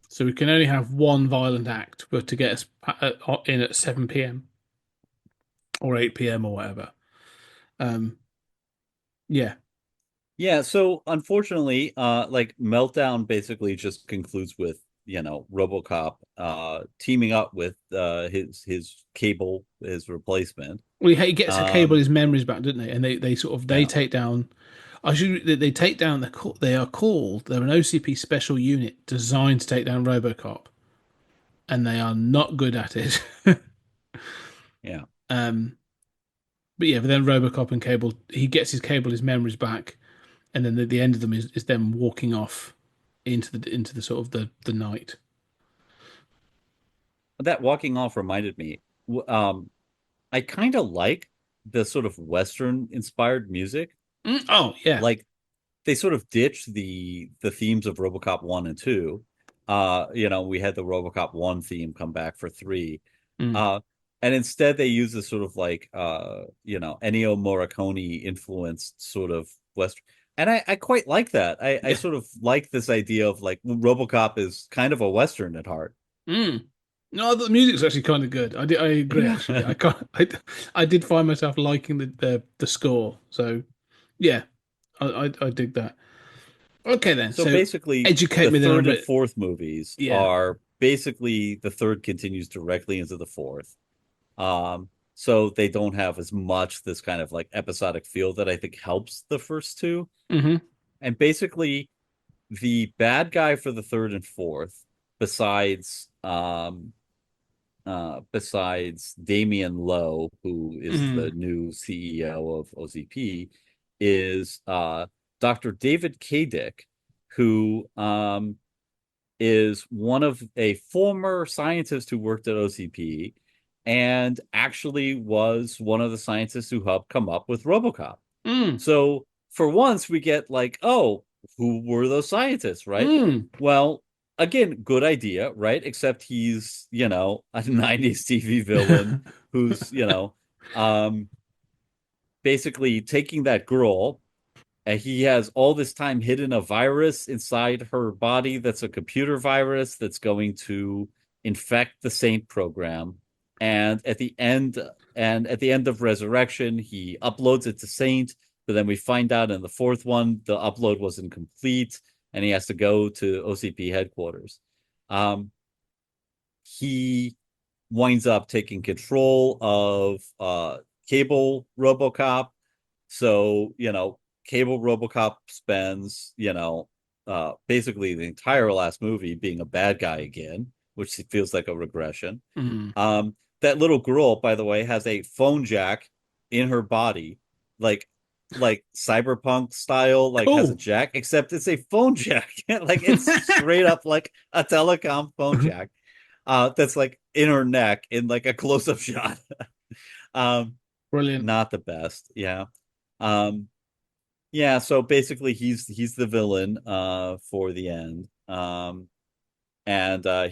so we can only have one violent act, but to get us in at 7 p.m. or 8 p.m. or whatever. Um, yeah. Yeah, so unfortunately, like Meltdown basically just concludes with, Robocop teaming up with his Cable, his replacement. Well, he gets a cable Um, his memories back, didn't they? And they sort of they yeah. take down. They take down they are called they're an OCP special unit designed to take down RoboCop, and they are not good at it. Yeah. um, but yeah, but then RoboCop and Cable, he gets his memories back, and then the end of them is them walking off into the sort of the night. That walking off reminded me. I kind of like the sort of Western inspired music. Oh yeah. Like they sort of ditched the themes of RoboCop 1 and 2. We had the RoboCop 1 theme come back for 3. Mm. Uh, and instead they use this sort of like Ennio Morricone influenced sort of Western. And I quite like that. I Yeah. sort of like this idea of like RoboCop is kind of a Western at heart. Mm. No, the music's actually kind of good. I agree actually. I can't. I did find myself liking the score. So yeah, I dig that. Okay then. So So basically, educate the me then on a third and bit. fourth movies Yeah. are basically the third continues directly into the fourth. So they don't have as much this kind of like episodic feel that I think helps the first two. Hmm. And basically, the bad guy for the third and fourth, besides Damian Lowe, who is the Hmm. new CEO of OCP, is Dr. David Kadick, who is one of a former scientist who worked at OCP and actually was one of the scientists who helped come up with RoboCop. Mm. So for once, we get like, oh, who were those scientists, right? Mm. Well, again, good idea, right? Except he's, a 90s TV villain who's, um, basically taking that girl, and he has all this time hidden a virus inside her body that's a computer virus that's going to infect the Saint program. And at the end of Resurrection, he uploads it to Saint, but then we find out in the fourth one the upload wasn't complete, and he has to go to OCP headquarters. He winds up taking control of Cable RoboCop. So, Cable RoboCop spends, basically the entire last movie being a bad guy again, which feels like a regression. Mm. That little girl, by the way, has a phone jack in her body, like cyberpunk style, like has a Cool. jack, except it's a phone jack. Like it's straight up like a telecom phone jack. That's like in her neck in like a close-up shot. um, Brilliant. Not the best. Yeah. Um, yeah, so basically he's the villain for the end. And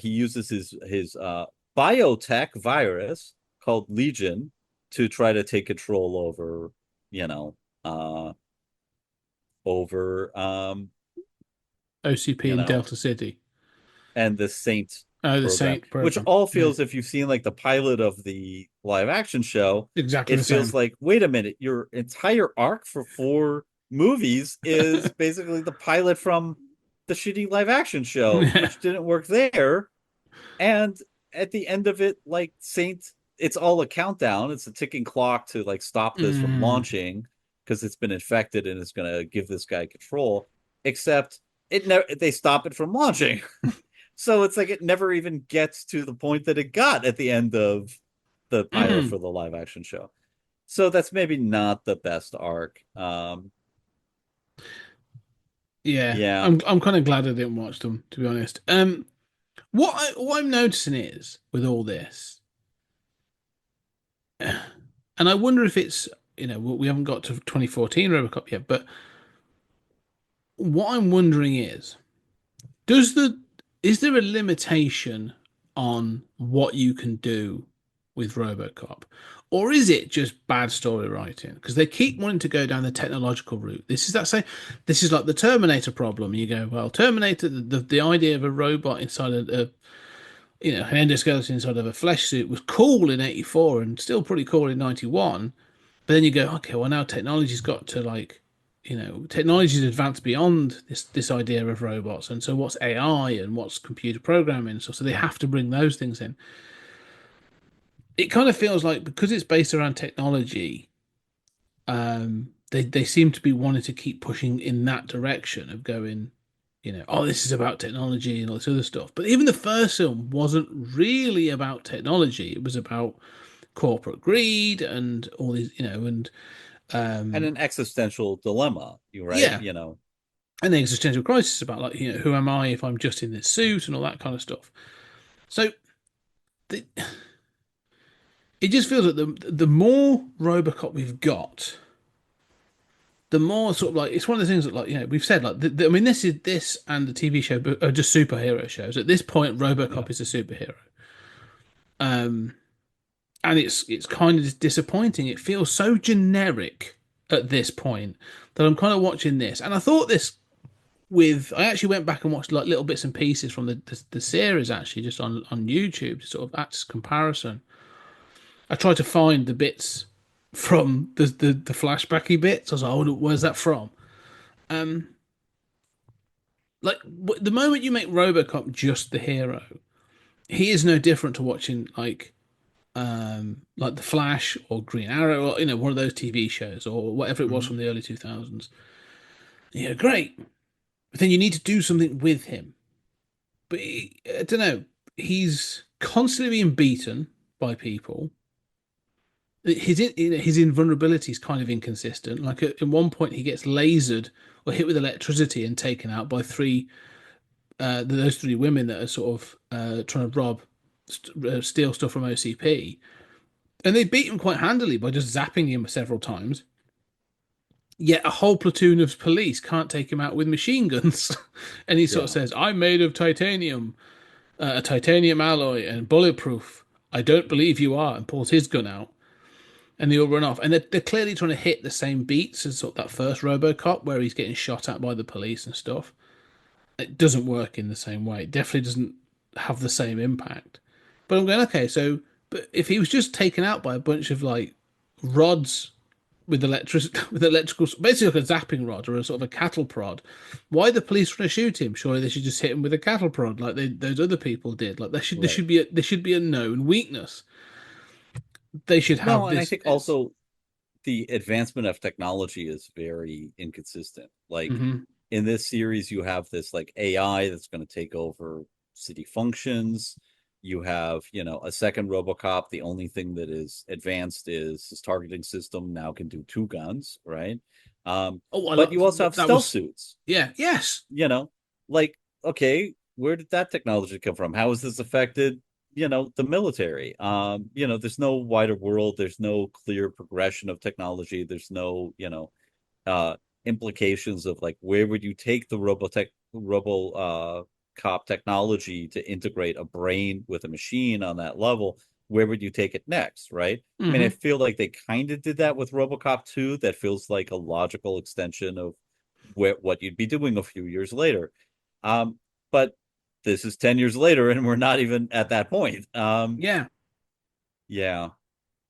he uses his biotech virus called Legion to try to take control over, you know, uh over OCP you in know, Delta City. and the Saint Oh, the program, Saint which program. all Yeah. feels, if you've seen like the pilot of the live action show, Exactly it the feels same. like, wait a minute, your entire arc for 4 movies is basically the pilot from the shitty live action show, Yeah. which didn't work there. And at the end of it, like Saint, it's all a countdown. It's a ticking clock to like stop this from Mm. launching because it's been infected and it's going to give this guy control. Except it never they stop it from launching. So it's like it never even gets to the point that it got at the end of the pilot Mm. for the live action show. So that's maybe not the best arc. Yeah. Yeah. I'm kind of glad I didn't watch them, to be honest. What I'm noticing is with all this, and I wonder if it's we haven't got to 2014 Robocop yet, but what I'm wondering is does the is there a limitation on what you can do with RoboCop, or is it just bad story writing? Because they keep wanting to go down the technological route. This is that same. This is like the Terminator problem. You go, well, Terminator, the idea of a robot inside an endoskeleton inside of a flesh suit was cool in '84 and still pretty cool in '91. But then you go, okay, well now technology's got to technology's advanced beyond this idea of robots, and so what's AI and what's computer programming and stuff. So they have to bring those things in. It kind of feels like because it's based around technology, they seem to be wanting to keep pushing in that direction of going, oh, this is about technology and all this other stuff. But even the first film wasn't really about technology. It was about corporate greed and all these, and an existential dilemma, right? Yeah, and the existential crisis about like, who am I if I'm just in this suit and all that kind of stuff. So the, it just feels like the more RoboCop we've got, the more sort of like it's one of the things that like we've said like I mean this and the TV show are just superhero shows. At this point, RoboCop is a superhero, and it's kind of disappointing. It feels so generic at this point that I'm kind of watching this, and I thought this I actually went back and watched like little bits and pieces from the series actually just on YouTube to sort of act as comparison. I tried to find the bits from the flashbacky bits. I was like, oh, where's that from? Like the moment you make RoboCop just the hero, he is no different to watching like the Flash or Green Arrow or one of those TV shows or whatever it was from the early 2000s. Yeah, great. But then you need to do something with him. But I don't know. He's constantly being beaten by people. His invulnerability is kind of inconsistent. Like at one point, he gets lasered or hit with electricity and taken out by those three women that are sort of trying to steal stuff from OCP, and they beat him quite handily by just zapping him several times. Yet a whole platoon of police can't take him out with machine guns, and he sort of says, "I'm made of titanium, a titanium alloy, and bulletproof. I don't believe you are," and pulls his gun out. And they all run off. And they're clearly trying to hit the same beats as sort of that first RoboCop where he's getting shot at by the police and stuff. It doesn't work in the same way. It definitely doesn't have the same impact. But I'm going, okay, but if he was just taken out by a bunch of like rods with electrical, basically like a zapping rod or a sort of a cattle prod, why are the police trying to shoot him? Surely they should just hit him with a cattle prod like those other people did. Like there should be a known weakness. They should have no, and I think also the advancement of technology is very inconsistent. Like in this series, you have this like AI that's going to take over city functions. You have, a second RoboCop. The only thing that is advanced is his targeting system now can do 2 guns, right? But you also have stealth suits. Yeah, yes. Like, okay, where did that technology come from? How has this affected the military? There's no wider world. There's no clear progression of technology. There's no implications of like where would you take the Robocop technology to integrate a brain with a machine on that level. Where would you take it next, right? I mean, I feel like they kind of did that with Robocop 2. That feels like a logical extension of what you'd be doing a few years later. But this is 10 years later and we're not even at that point. Yeah.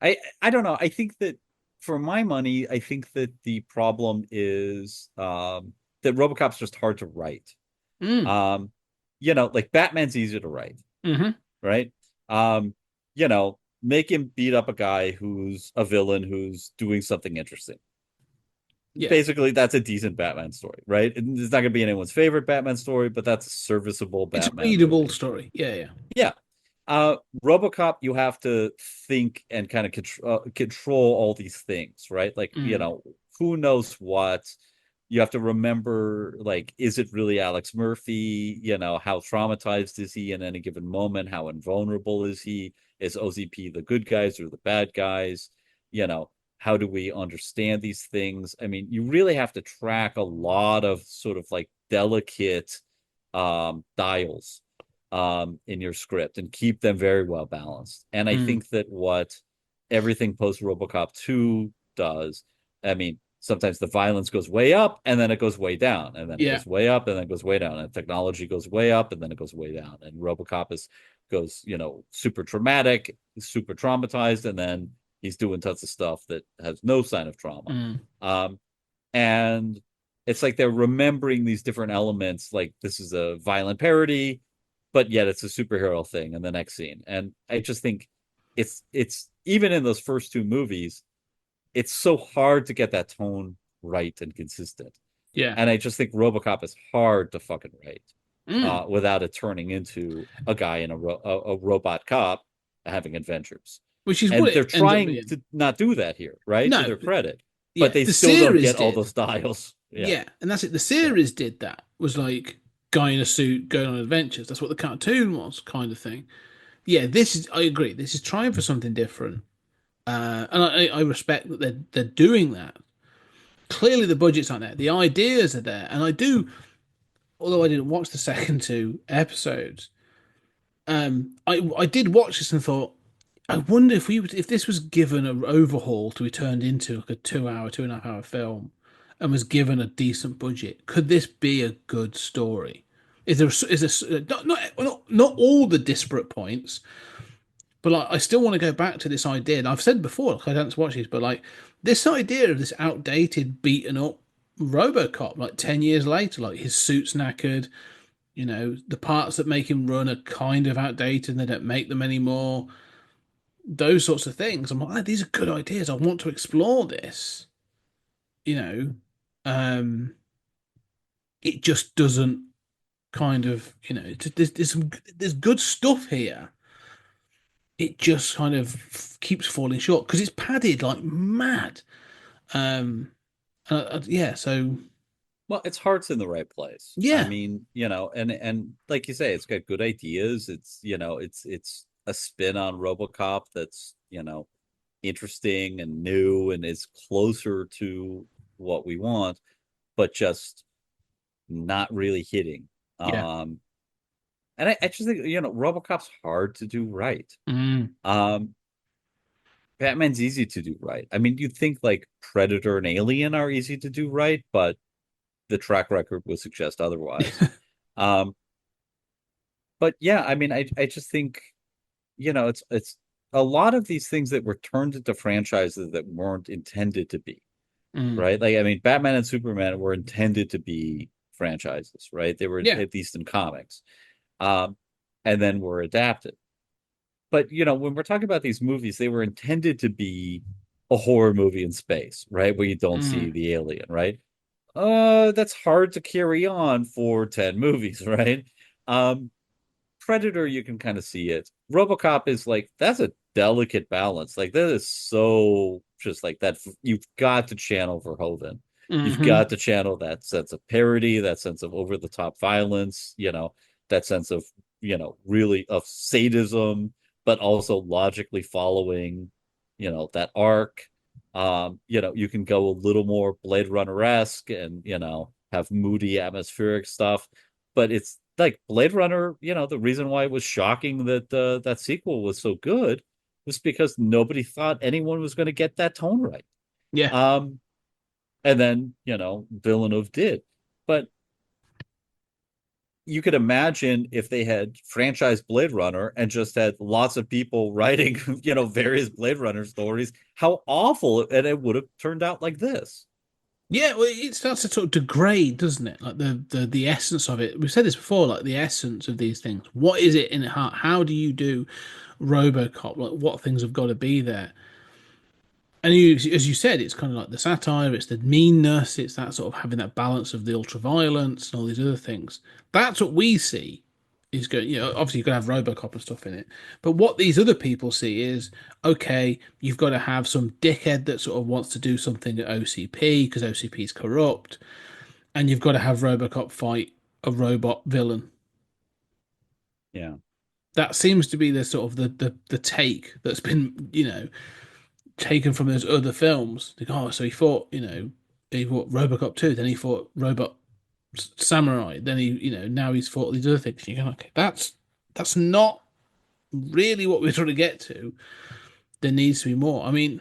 I don't know. I think that for my money, I think that the problem is that RoboCop's just hard to write. Like Batman's easy to write, right? Make him beat up a guy who's a villain who's doing something interesting. Yeah. Basically, that's a decent Batman story, right? It's not going to be anyone's favorite Batman story, but that's a serviceable Batman. It's a readable story. Yeah. RoboCop, you have to think and kind of control all these things, right? Like, who knows what? You have to remember, like, is it really Alex Murphy? How traumatized is he in any given moment? How invulnerable is he? Is OZP the good guys or the bad guys? How do we understand these things? I mean, you really have to track a lot of sort of like delicate dials in your script and keep them very well balanced. And I Mm. think that what everything post RoboCop 2 does, I mean, sometimes the violence goes way up and then it goes way down, and then it Yeah. goes way up and then it goes way down, and technology goes way up and then it goes way down. And RoboCop is goes, super traumatic, super traumatized, and then he's doing tons of stuff that has no sign of trauma. Mm. Um, and it's like they're remembering these different elements, like this is a violent parody, but yet it's a superhero thing in the next scene. And I just think it's even in those first two movies, it's so hard to get that tone right and consistent. Yeah. And I just think RoboCop is hard to fucking write Mm. without it turning into a guy in a robot cop having adventures. Which is what And they're it ends up trying being. to not do that here, right? To No, their credit, but yeah, they the still don't series get all did. those styles. Yeah, Yeah, and that's it. The yeah, series did that. Was like guy in a suit going on adventures. That's what the cartoon was, kind of thing. Yeah, this is. I agree. This is trying for something different, and I respect that they're doing that. Clearly, the budgets aren't there. The ideas are there, and I do. Although I didn't watch the second two episodes, I did watch this and thought, I wonder if this was given an overhaul to be turned into like a 2 hour, 2.5 hour film, and was given a decent budget, could this be a good story? Is there not all the disparate points, but like I still want to go back to this idea. And I've said before, like, I don't watch these, but like this idea of this outdated, beaten up RoboCop, like 10 years later, like his suit's knackered. The parts that make him run are kind of outdated and they don't make them anymore. Those sorts of things. I'm like, these are good ideas. I want to explore this. You know, um, it just doesn't kind of, there's good stuff here. It just kind of keeps falling short because it's padded like mad. Um, yeah, so well, its heart's in the right place. I yeah, mean, and like you say, it's got good ideas. It's a spin on RoboCop that's interesting and new and is closer to what we want, but just not really hitting. yeah, And I just think RoboCop's hard to do right. mm, Um, Batman's easy to do right. I mean, you'd think like Predator and Alien are easy to do right, but the track record would suggest otherwise. Um, but yeah, I mean, I just think, it's a lot of these things that were turned into franchises that weren't intended to be, mm, right? Like, I mean, Batman and Superman were intended to be franchises, right? They were yeah, at least in comics, um, and then were adapted. But when we're talking about these movies, they were intended to be a horror movie in space, right? Where you don't see mm, the alien, right? That's hard to carry on for 10 movies, right? Um, Predator, you can kind of see it. RoboCop is like, that's a delicate balance. Like, that is so just like that. You've got to channel Verhoeven. You've mm-hmm, got to channel that sense of parody, that sense of over the top violence, that sense of, really of sadism, but also logically following, that arc. You can go a little more Blade Runner-esque and, have moody atmospheric stuff, but it's like Blade Runner, the reason why it was shocking that that sequel was so good was because nobody thought anyone was going to get that tone right. yeah. Um, and then, Villeneuve did. But you could imagine if they had franchised Blade Runner and just had lots of people writing, various Blade Runner stories, how awful and it would have turned out like this. Yeah, well, it starts to sort of degrade, doesn't it? Like the essence of it. We've said this before, like the essence of these things. What is it in heart? How do you do RoboCop? Like what things have got to be there? And as you said, it's kind of like the satire, it's the meanness, it's that sort of having that balance of the ultra violence and all these other things. That's what we see is good. Obviously you've got to have Robocop and stuff in it. But what these other people see is, okay, you've got to have some dickhead that sort of wants to do something at OCP because OCP is corrupt, and you've got to have Robocop fight a robot villain. Yeah. That seems to be the sort of the take that's been, taken from those other films. Like, oh, so he fought Robocop 2, then he fought Robot Samurai, then now he's fought these other things. You go, okay, that's that's not really what we're trying to get to. There needs to be more. I mean,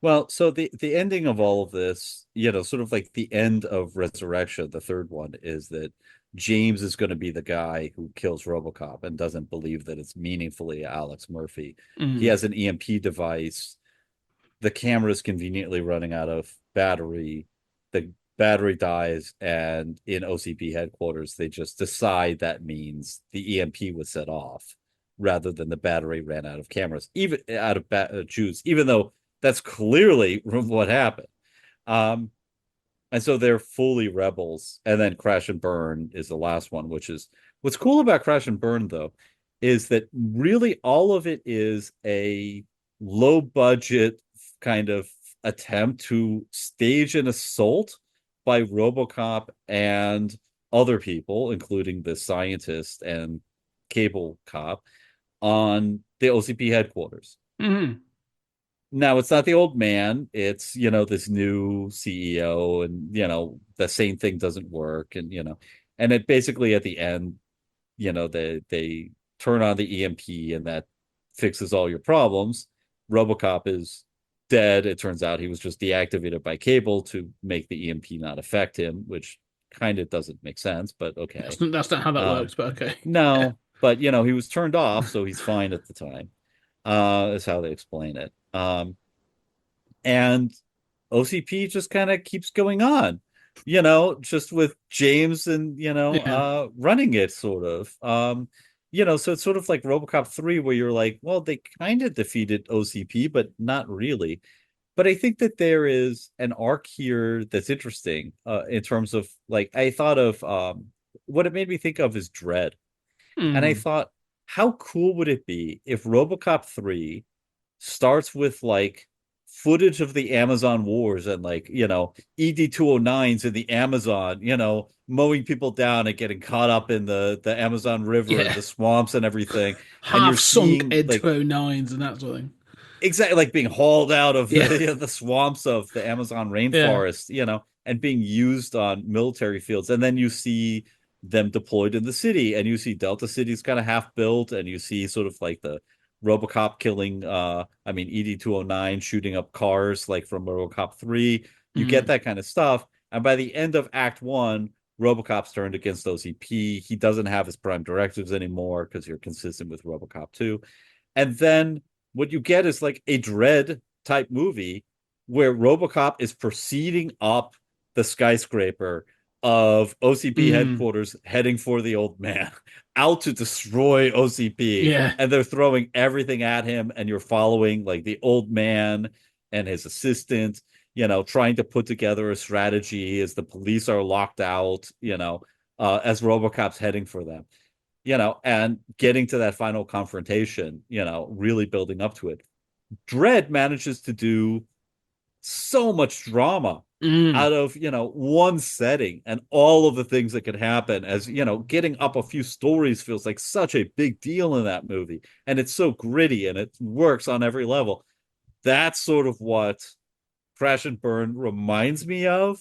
Well, so the ending of all of this, sort of like the end of Resurrection, the third one, is that James is going to be the guy who kills RoboCop and doesn't believe that it's meaningfully Alex Murphy. He mm, has an EMP device. The camera is conveniently running out of battery. The battery dies, and in OCP headquarters, they just decide that means the EMP was set off rather than the battery ran out of cameras, even out of juice, even though that's clearly what happened. Um, and so they're fully rebels. And then Crash and Burn is the last one, which is what's cool about Crash and Burn, though, is that really all of it is a low budget kind of attempt to stage an assault by Robocop and other people, including the scientist and cable cop, on the OCP headquarters. mm, Now it's not the old man, it's this new CEO, and the same thing doesn't work, and and it basically at the end, they turn on the EMP and that fixes all your problems. RoboCop is dead. It turns out he was just deactivated by cable to make the EMP not affect him, which kind of doesn't make sense, but okay. that's not how that Um, works. But okay. no, but he was turned off, so he's fine at the time. Is how they explain it. And OCP just kind of keeps going on, just with James and Yeah. running it sort of. So it's sort of like RoboCop 3 where you're like, well, they kind of defeated OCP, but not really. But I think that there is an arc here that's interesting in terms of like I thought of what it made me think of is Dread. And I Mm, thought, how cool would it be if RoboCop 3 starts with like footage of the Amazon wars and like, ED-209s in the Amazon, mowing people down and getting caught up in the Amazon River and yeah. the swamps and everything. And you're Half sunk seeing Ed like 209s and that sort of thing. exactly like being hauled out of Yeah. the swamps of the Amazon Yeah. rainforest, and being used on military fields. And then you see them deployed in the city, and you see Delta City's kind of half built, and you see sort of like the RoboCop killing ED-209 shooting up cars like from RoboCop 3. You get Mm, that kind of stuff. And by the end of Act 1, RoboCop's turned against OCP. He doesn't have his prime directives anymore because you're consistent with RoboCop 2. And then what you get is like a Dread type movie where RoboCop is proceeding up the skyscraper of OCP mm, headquarters, heading for the old man, out to destroy OCP. yeah. And they're throwing everything at him, and you're following like the old man and his assistant, trying to put together a strategy as the police are locked out, as RoboCop's heading for them, and getting to that final confrontation, really building up to it. Dread manages to do so much drama Mm, out of, one setting and all of the things that could happen as, getting up a few stories feels like such a big deal in that movie. And it's so gritty and it works on every level. That's sort of what Crash and Burn reminds me of,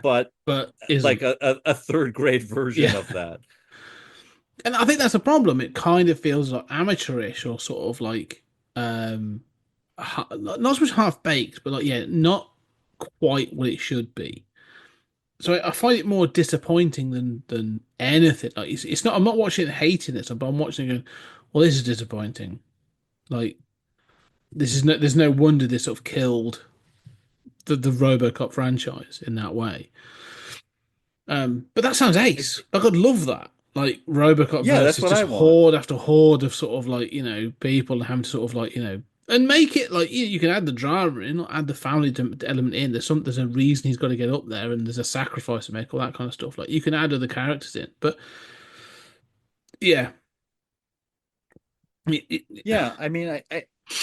but but like isn't. a third grade version Yeah. of that. And I think that's a problem. It kind of feels like amateurish or sort of like um not so much half baked, but like yeah, not quite what it should be. So I find it more disappointing than anything. Like it's not. I'm not watching it hating it, but I'm watching it going, well, this is disappointing. Like this is no. There's no wonder this sort of killed the RoboCop franchise in that way. But that sounds ace. Like I'd love that. Like RoboCop Yeah, that's versus what just I want. horde after horde of sort of like people having to sort of like and make it like you can add the drama in, add the family element in. There's a reason he's got to get up there, and there's a sacrifice to make, all that kind of stuff. Like you can add other characters in, but yeah, Yeah, I mean,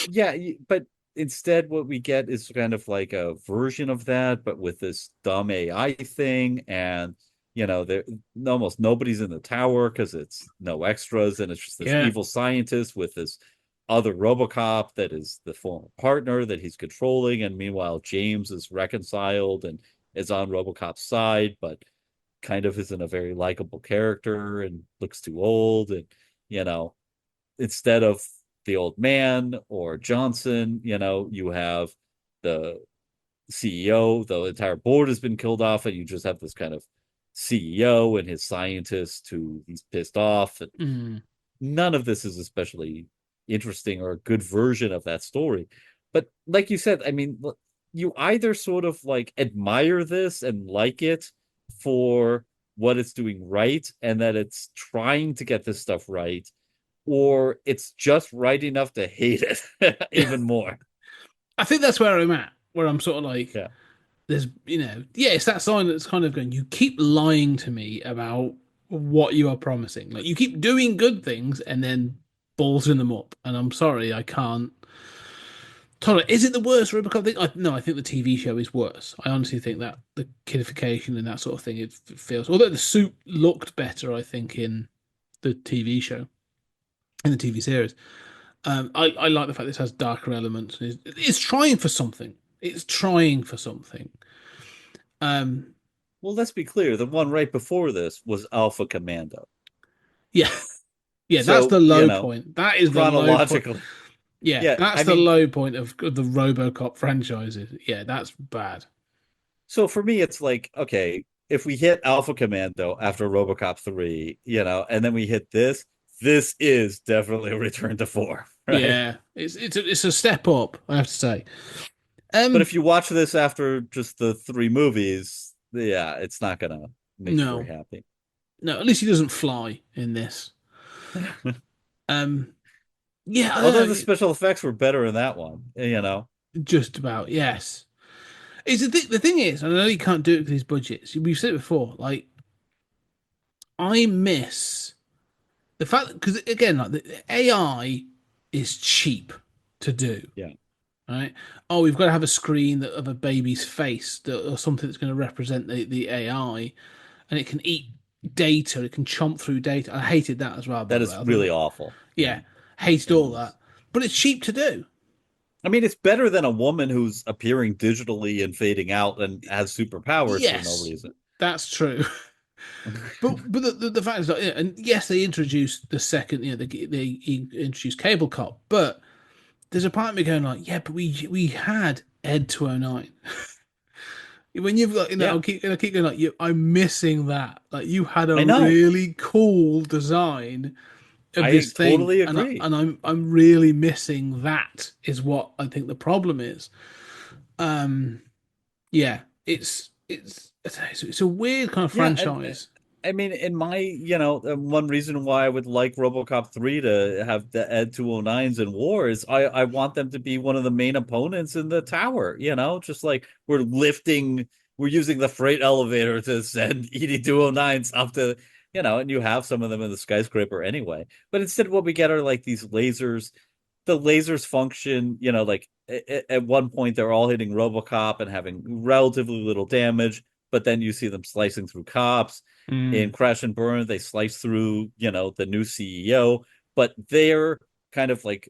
yeah, but instead, what we get is kind of like a version of that, but with this dumb AI thing, and there almost nobody's in the tower because it's no extras, and it's just this yeah, evil scientist with this other RoboCop that is the former partner that he's controlling, and meanwhile, James is reconciled and is on RoboCop's side, but kind of isn't a very likable character and looks too old. And, you know, instead of the old man or Johnson, you have the CEO, the entire board has been killed off, and you just have this kind of CEO and his scientist who he's pissed off. And Mm. none of this is especially interesting or a good version of that story. But like you said, I mean, you either sort of like admire this and like it for what it's doing right and that it's trying to get this stuff right, or it's just right enough to hate it even more. I think that's where I'm at, where I'm sort of like, Yeah. there's, yeah, it's that sign that's kind of going, you keep lying to me about what you are promising. Like, you keep doing good things and then ballsing them up. And I'm sorry, I can't tolerate. Is it the worst Robocop thing? No, I think the TV show is worse. I honestly think that the kidification and that sort of thing, it feels, although the suit looked better, I think, in the TV show, in the TV series. I like the fact this has darker elements. It's trying for something. It's trying for something. Um, Well, let's be clear. The one right before this was Alpha Commando. yeah, yeah, that's So, the low point. That is the low point. chronologically, Yeah, yeah, that's I the mean, low point of the RoboCop franchises. Yeah, that's bad. so for me, it's like, okay, if we hit Alpha Commando after Robocop 3, and then we hit this is definitely a return to form, right? Yeah, it's a step up, I have to say. But if you watch this after just the three movies, yeah, it's not gonna make you very No, happy. no, at least he doesn't fly in this. Um, yeah, Although the special effects were better in that one. just about yes. Is the thing is, and I know you can't do it with these budgets. We've said it before. Like, I miss the fact because again, like the AI is cheap to do. Yeah. Right? Oh, we've got to have a screen of a baby's face or something that's going to represent the AI, and it can eat data. It can chomp through data. I hated that as well. By That the way, is really awful. yeah, hated It all is. that. But it's cheap to do. I mean, it's better than a woman who's appearing digitally and fading out and has superpowers for no Yes, reason. that's true. But the fact is that, yeah, and yes, they introduced the second, they introduced Cable Cop, but there's a part of me going like, yeah, but we had Ed 209. When you've got, Yeah, I keep going like, I'm missing that. Like, you had a I know. really cool design of I this thing, totally and agree. I'm really missing that. Is what I think the problem is. Yeah, it's a weird kind of Yeah, and franchise. I mean, in my, one reason why I would like RoboCop 3 to have the Ed 209s in war is I want them to be one of the main opponents in the tower, just like we're using the freight elevator to send ED 209s up to, and you have some of them in the skyscraper anyway. But instead, what we get are like these lasers. The lasers function, like at one point they're all hitting RoboCop and having relatively little damage, but then you see them slicing through cops. In Mm, Crash and Burn, they slice through, the new CEO, but they're kind of like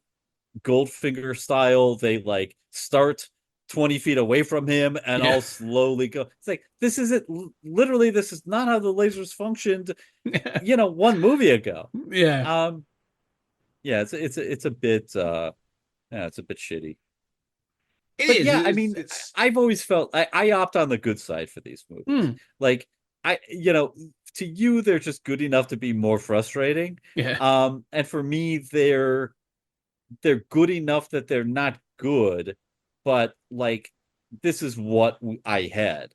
Goldfinger style. They like start 20 feet away from him and yeah, all slowly go. It's like, this isn't literally, this is not how the lasers functioned, one movie ago. yeah. Um, yeah, it's a bit, yeah, it's a bit shitty. It But is. yeah, I mean, It's. I've always felt I opt on the good side for these movies. Mm, Like to you, they're just good enough to be more frustrating. yeah, And for me, they're good enough that they're not good, but like this is what I had,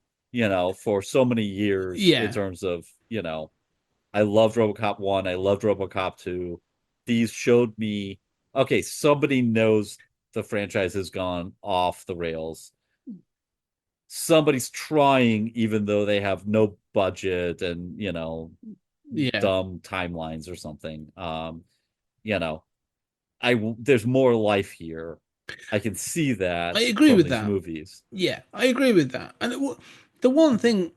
for so many years in yeah. terms of, I loved RoboCop 1, I loved RoboCop 2. These showed me, okay, somebody knows the franchise has gone off the rails. Somebody's trying, even though they have no budget and, Yeah, dumb timelines or something. You know, there's more life here. I can see I that agree from with these that. movies. Yeah, I agree with that. And the one thing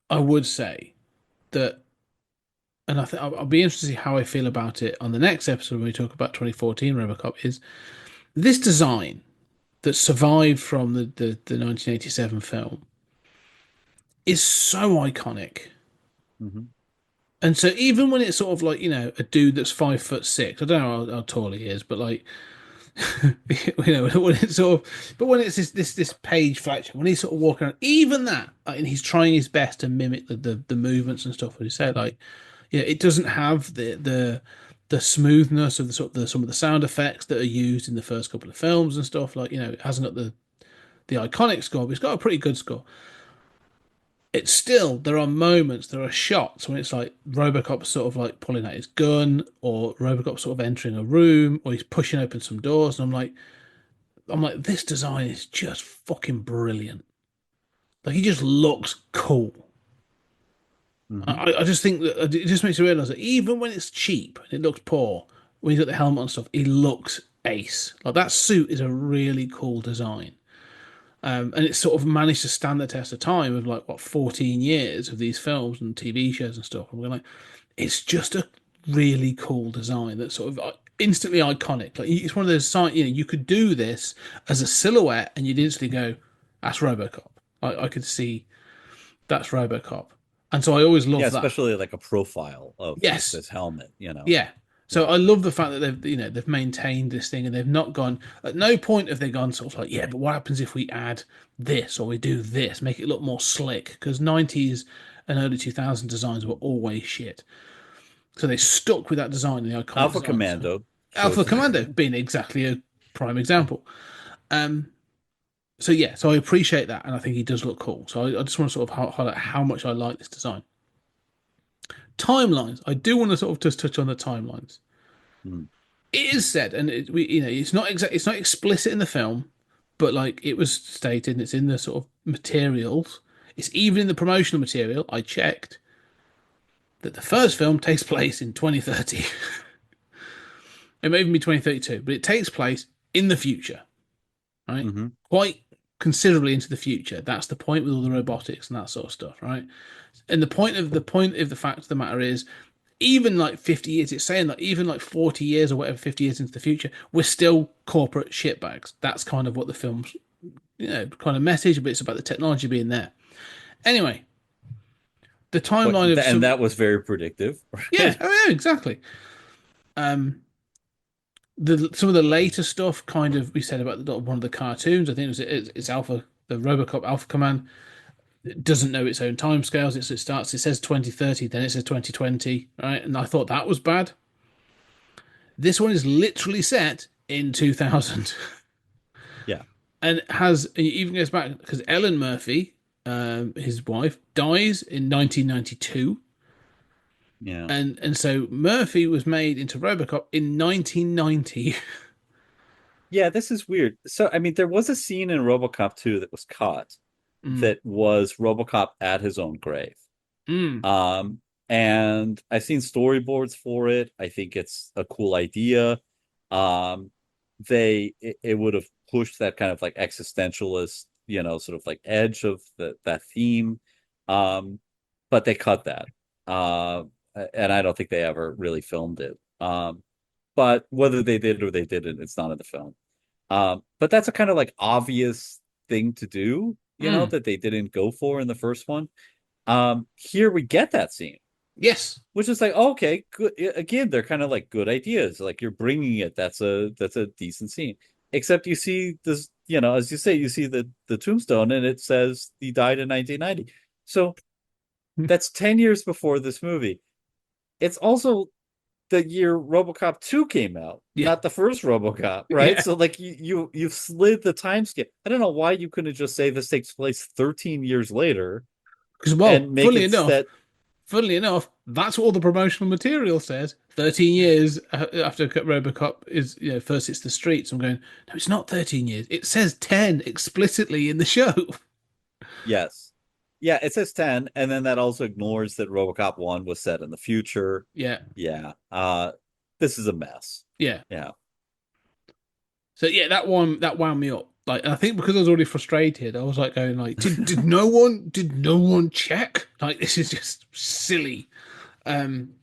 I would say that, and I think I'll be interested to see how I feel about it on the next episode when we talk about 2014 Robocop, is this design that survived from the 1987 film is so iconic. Hmm. And so even when it's sort of like, a dude that's 5'6", I don't know how tall he is, but like, when it's sort of, but when it's this Page Fletcher, when he's sort of walking around, even that, and he's trying his best to mimic the movements and stuff. As you say, like, it doesn't have the smoothness of the sort of some of the sound effects that are used in the first couple of films and stuff. Like, it hasn't got the iconic score, but it's got a pretty good score. It's still, there are moments, there are shots when it's like Robocop sort of like pulling out his gun, or Robocop sort of entering a room, or he's pushing open some doors, and I'm like, this design is just fucking brilliant. Like, he just looks cool. Hmm. I just think that it just makes you realize that even when it's cheap and it looks poor, when he's got the helmet and stuff, he looks ace. Like, that suit is a really cool design. And it's sort of managed to stand the test of time of like, what, 14 years of these films and TV shows and stuff. And we're like, it's just a really cool design that's sort of instantly iconic. Like, it's one of those signs, you could do this as a silhouette and you'd instantly go, that's Robocop. I could see that's Robocop. And so I always Yeah, love that. especially like a profile of Yes. this helmet, Yeah. So Yeah. I love the fact that they've maintained this thing, and they've not gone, at no point have they gone sort of like, yeah, but what happens if we add this or we do this, make it look more slick? Because 90s and early 2000 designs were always shit. So they stuck with that design, the iconic Alpha design. So Commando Alpha shows the Commando difference. being exactly a prime example. Um, so yeah, so I appreciate that, and I think he does look cool. So I just want to sort of highlight how much I like this design. Timelines. I do want to sort of just touch on the timelines. Mm. It is said, and it's not explicit in the film, but like, it was stated, and it's in the sort of materials. It's even in the promotional material. I checked that the first film takes place in 2030. It may even be 2032, but it takes place in the future, right? Hmm. Quite considerably into the future. That's the point with all the robotics and that sort of stuff, right? And the fact of the matter is, even like 50 years, it's saying that even like 40 years or whatever, 50 years into the future, we're still corporate shitbags. That's kind of what the film's, kind of message, but it's about the technology being there. Anyway, the timeline of And some, that was very predictive, yeah, right? oh yeah, exactly. Um, the some of the later stuff, kind of, we said about one of the cartoons. I think it's Alpha, the Robocop Alpha Command. It doesn't know its own timescales. It says 2030, then it says 2020, right? And I thought that was bad. This one is literally set in 2000, Yeah. and it even goes back because Ellen Murphy, his wife, dies in 1992, Yeah. and so Murphy was made into RoboCop in 1990. Yeah, this is weird. So, I mean, there was a scene in RoboCop 2 that was cut Mm, that was RoboCop at his own grave. mm, Um, and I've seen storyboards for it. I think it's a cool idea. Um, it would have pushed that kind of like existentialist, sort of like edge of that theme. Um, but they cut that. Uh, and I don't think they ever really filmed it. But whether they did or they didn't, it's not in the film. But that's a kind of like obvious thing to do, mm. that they didn't go for in the first one. Here we get that scene, Yes. which is like, oh, okay, good. Again, they're kind of like good ideas. Like, you're bringing it. That's a decent scene. Except you see this, as you say, you see the tombstone and it says he died in 1990. So that's 10 years before this movie. It's also the year RoboCop 2 came out, Yeah. not the first RoboCop, right? Yeah. So like you've slid the time skip. I don't know why you couldn't just say this takes place 13 years later Because, well, and make it set. funnily enough, that's what all the promotional material says. 13 years after RoboCop is, first it's the streets. I'm going, no, it's not 13 years. It says 10 explicitly in the show. Yes. Yeah, it says 10, and then that also ignores that RoboCop 1 was set in the future. Yeah. Yeah. This is a mess. Yeah. Yeah. So yeah, that wound me up. Like, and I think because I was already frustrated, I was like going like, did no one check? Like, this is just silly. Um.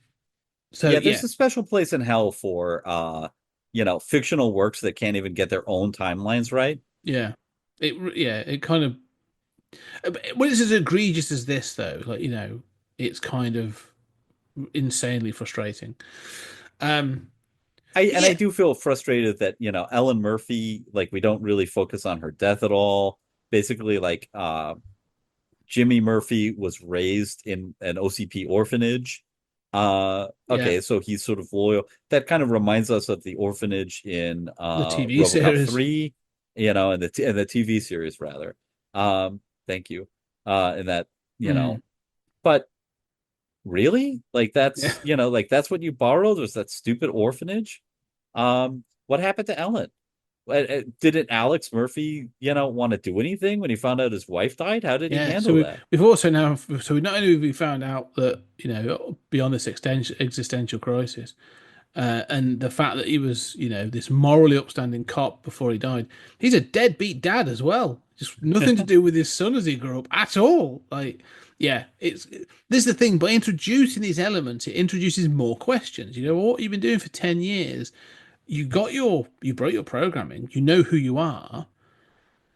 So Yeah, yeah, there's a special place in hell for fictional works that can't even get their own timelines right. yeah, it kind of, when it's as egregious as this though, like, it's kind of insanely frustrating. Um, I yeah, do feel frustrated that, Ellen Murphy, like we don't really focus on her death at all. Basically, like Jimmy Murphy was raised in an OCP orphanage. yeah, Okay, so he's sort of loyal. That kind of reminds us of the orphanage in the TV RoboCop series. 3, and the TV series rather. Thank you. In that, you Mm, know, but really? Like yeah. that's what you borrowed was that stupid orphanage? What happened to Ellen? Didn't Alex Murphy, want to do anything when he found out his wife died? How did he Yeah, so handle that? we've also now, so we not only have we found out that, beyond this existential crisis, and the fact that he was, this morally upstanding cop before he died, he's a deadbeat dad as well. Just nothing to do with his son as he grew up at all. Like, yeah, this is the thing. By introducing these elements, it introduces more questions. You know what you've been doing for 10 years. You broke your programming. You know who you are.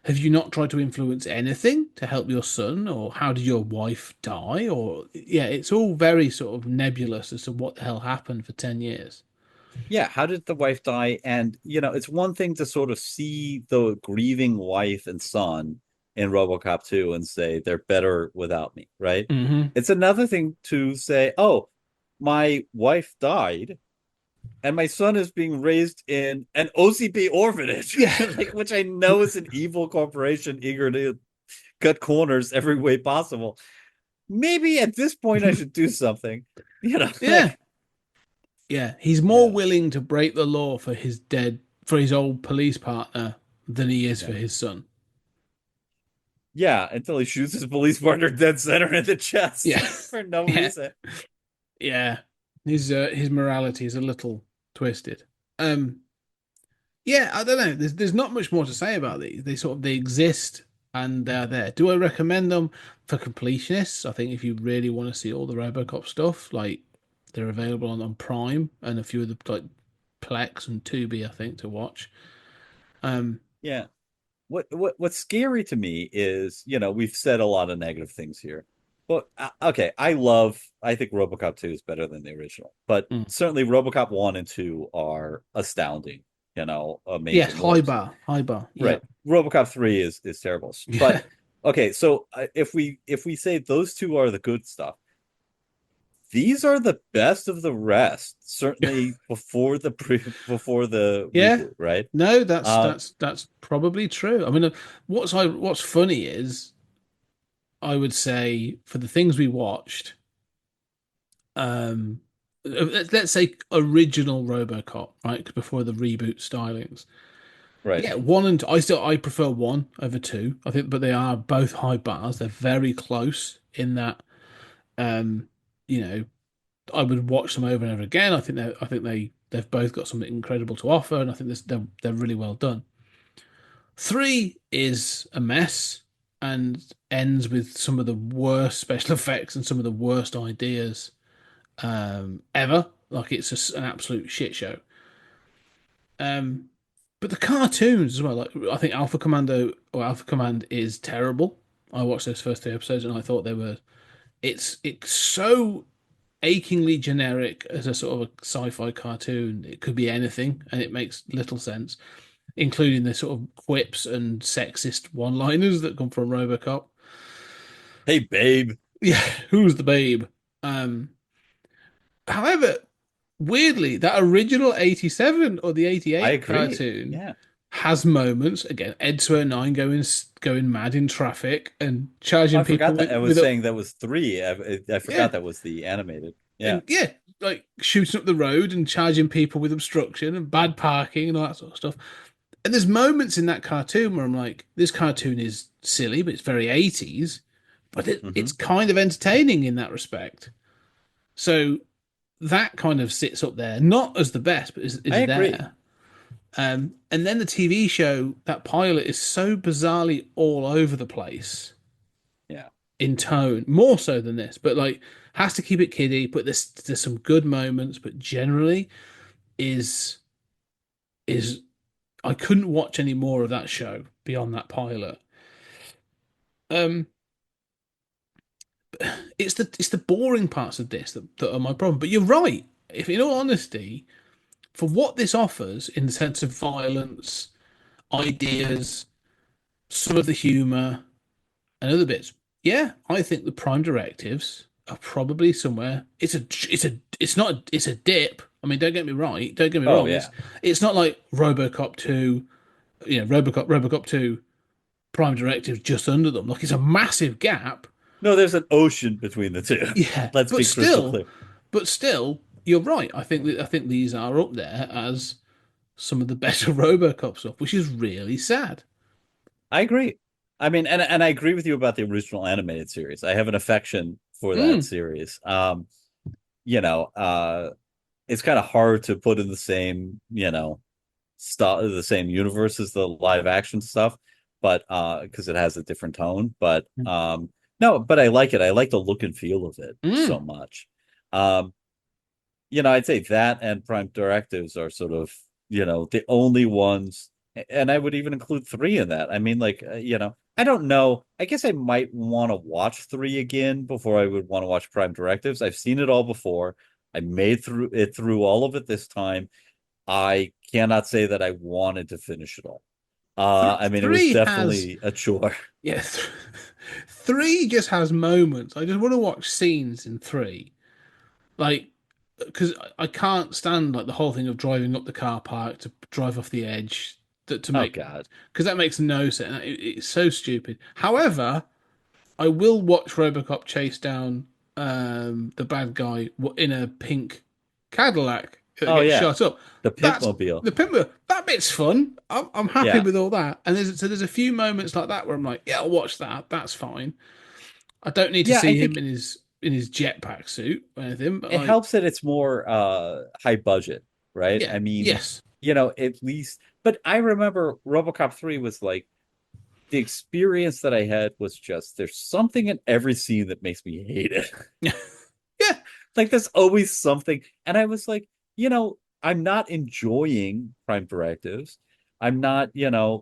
Have you not tried to influence anything to help your son, or how did your wife die? Or yeah, it's all very sort of nebulous as to what the hell happened for 10 years. Yeah, how did the wife die? And, it's one thing to sort of see the grieving wife and son in RoboCop 2 and say they're better without me, right? Hmm. It's another thing to say, oh, my wife died and my son is being raised in an OCP orphanage, Yeah, like which I know is an evil corporation eager to cut corners every way possible. Maybe at this point I should do something. yeah, yeah. He's more Yeah. willing to break the law for his old police partner than he is for Yeah. his son. Yeah, until he shoots his police partner dead center in the chest Yeah, for no yeah, reason. yeah. His morality is a little twisted. Um, Yeah, I don't know. There's not much more to say about these. They exist and they're there. Do I recommend them for completionists? I think if you really want to see all the RoboCop stuff, like they're available on Prime and a few of the like Plex and Tubi, I think, to watch. Um, Yeah. What's scary to me is, we've said a lot of negative things here. But okay, I think RoboCop 2 is better than the original. But mm. certainly RoboCop 1 and 2 are astounding, Yes, amazing works. high bar. Yeah, Right. RoboCop 3 is terrible. yeah, But okay, so if we say those two are the good stuff, these are the best of the rest, certainly before the yeah. reboot, right? No, that's Uh, that's that's probably true. I mean, what's funny is I would say for the things we watched. um let's say original RoboCop, right? Before the reboot stylings. right. Yeah, one and I prefer one over two. I think, but they are both high bars. They're very close in that. Um, you know, I would watch them over and over again. I think they've both got something incredible to offer, and I think they're really well done. Three is a mess and ends with some of the worst special effects and some of the worst ideas ever. Like it's just an absolute shit show. Um, but the cartoons as well. Like I think Alpha Commando or Alpha Command is terrible. I watched those first three episodes and I thought they were. It's so achingly generic as a sort of a sci-fi cartoon. It could be anything, and it makes little sense, including the sort of quips and sexist one-liners that come from RoboCop. Hey, babe. Yeah, who's the babe? Um, However, weirdly, that original 87 or the I 88 agree. cartoon Yeah. has moments. Again, Ed Swear 9 going mad in traffic and charging I people forgot that. with, I was with a, saying that was three. I yeah, forgot that was the animated. Yeah. and yeah, like shooting up the road and charging people with obstruction and bad parking and all that sort of stuff. And there's moments in that cartoon where I'm like, this cartoon is silly, but it's very 80s, but it's Hmm. kind of entertaining in that respect. So that kind of sits up there, not as the best, but I is agree. there. And then the TV show, that pilot is so bizarrely all over the place Yeah. in tone, more so than this, but like has to keep it kiddie, but there's some good moments, but generally is is I couldn't watch any more of that show beyond that pilot. Um it's the boring parts of this that are my problem. But you're right. If in all honesty, for what this offers in the sense of violence, ideas, some of the humor, and other bits, yeah, I think the Prime Directives are probably somewhere. It's not it's a dip. I mean, don't get me right. Don't get me Oh wrong. yeah. It's not like Robocop 2, Robocop 2 Prime Directives just under them. Like it's a massive gap. No, there's an ocean between the two. Yeah, Let's but be crystal still, clear. but still, you're right. I think these are up there as some of the better RoboCop stuff, which is really sad. I agree. I mean, and I agree with you about the original animated series. I have an affection for that Mm. series. You know, it's kind of hard to put in the same, stuff, the same universe as the live action stuff, but because it has a different tone. But no, but I like it. I like the look and feel of it so Mm. much. Um, I'd say that and Prime Directives are sort of, the only ones, and I would even include three in that. I mean, like, I don't know. I guess I might want to watch three again before I would want to watch Prime Directives. I've seen it all before. I made through all of it this time. I cannot say that I wanted to finish it all. I mean, it was Three has definitely a chore. yeah, three just has moments. I just want to watch scenes in three, like because I can't stand like the whole thing of driving up the car park to drive off the edge to Oh make God. because that makes no sense. It's so stupid. However, I will watch RoboCop chase down the bad guy in a pink Cadillac that Oh gets yeah. shot up. The That's Pimpmobile. the pimp. That bit's fun. I'm happy Yeah. with all that. And there's a few moments like that where I'm like, yeah, I'll watch that. That's fine. I don't need to Yeah, I see him think in his jetpack suit or anything. But it like, helps that it's more high budget, right? yeah, I mean, yes, at least, but I remember RoboCop 3 was like the experience that I had was just there's something in every scene that makes me hate it. yeah. Like there's always something. And I was like, I'm not enjoying Prime Directives. I'm not,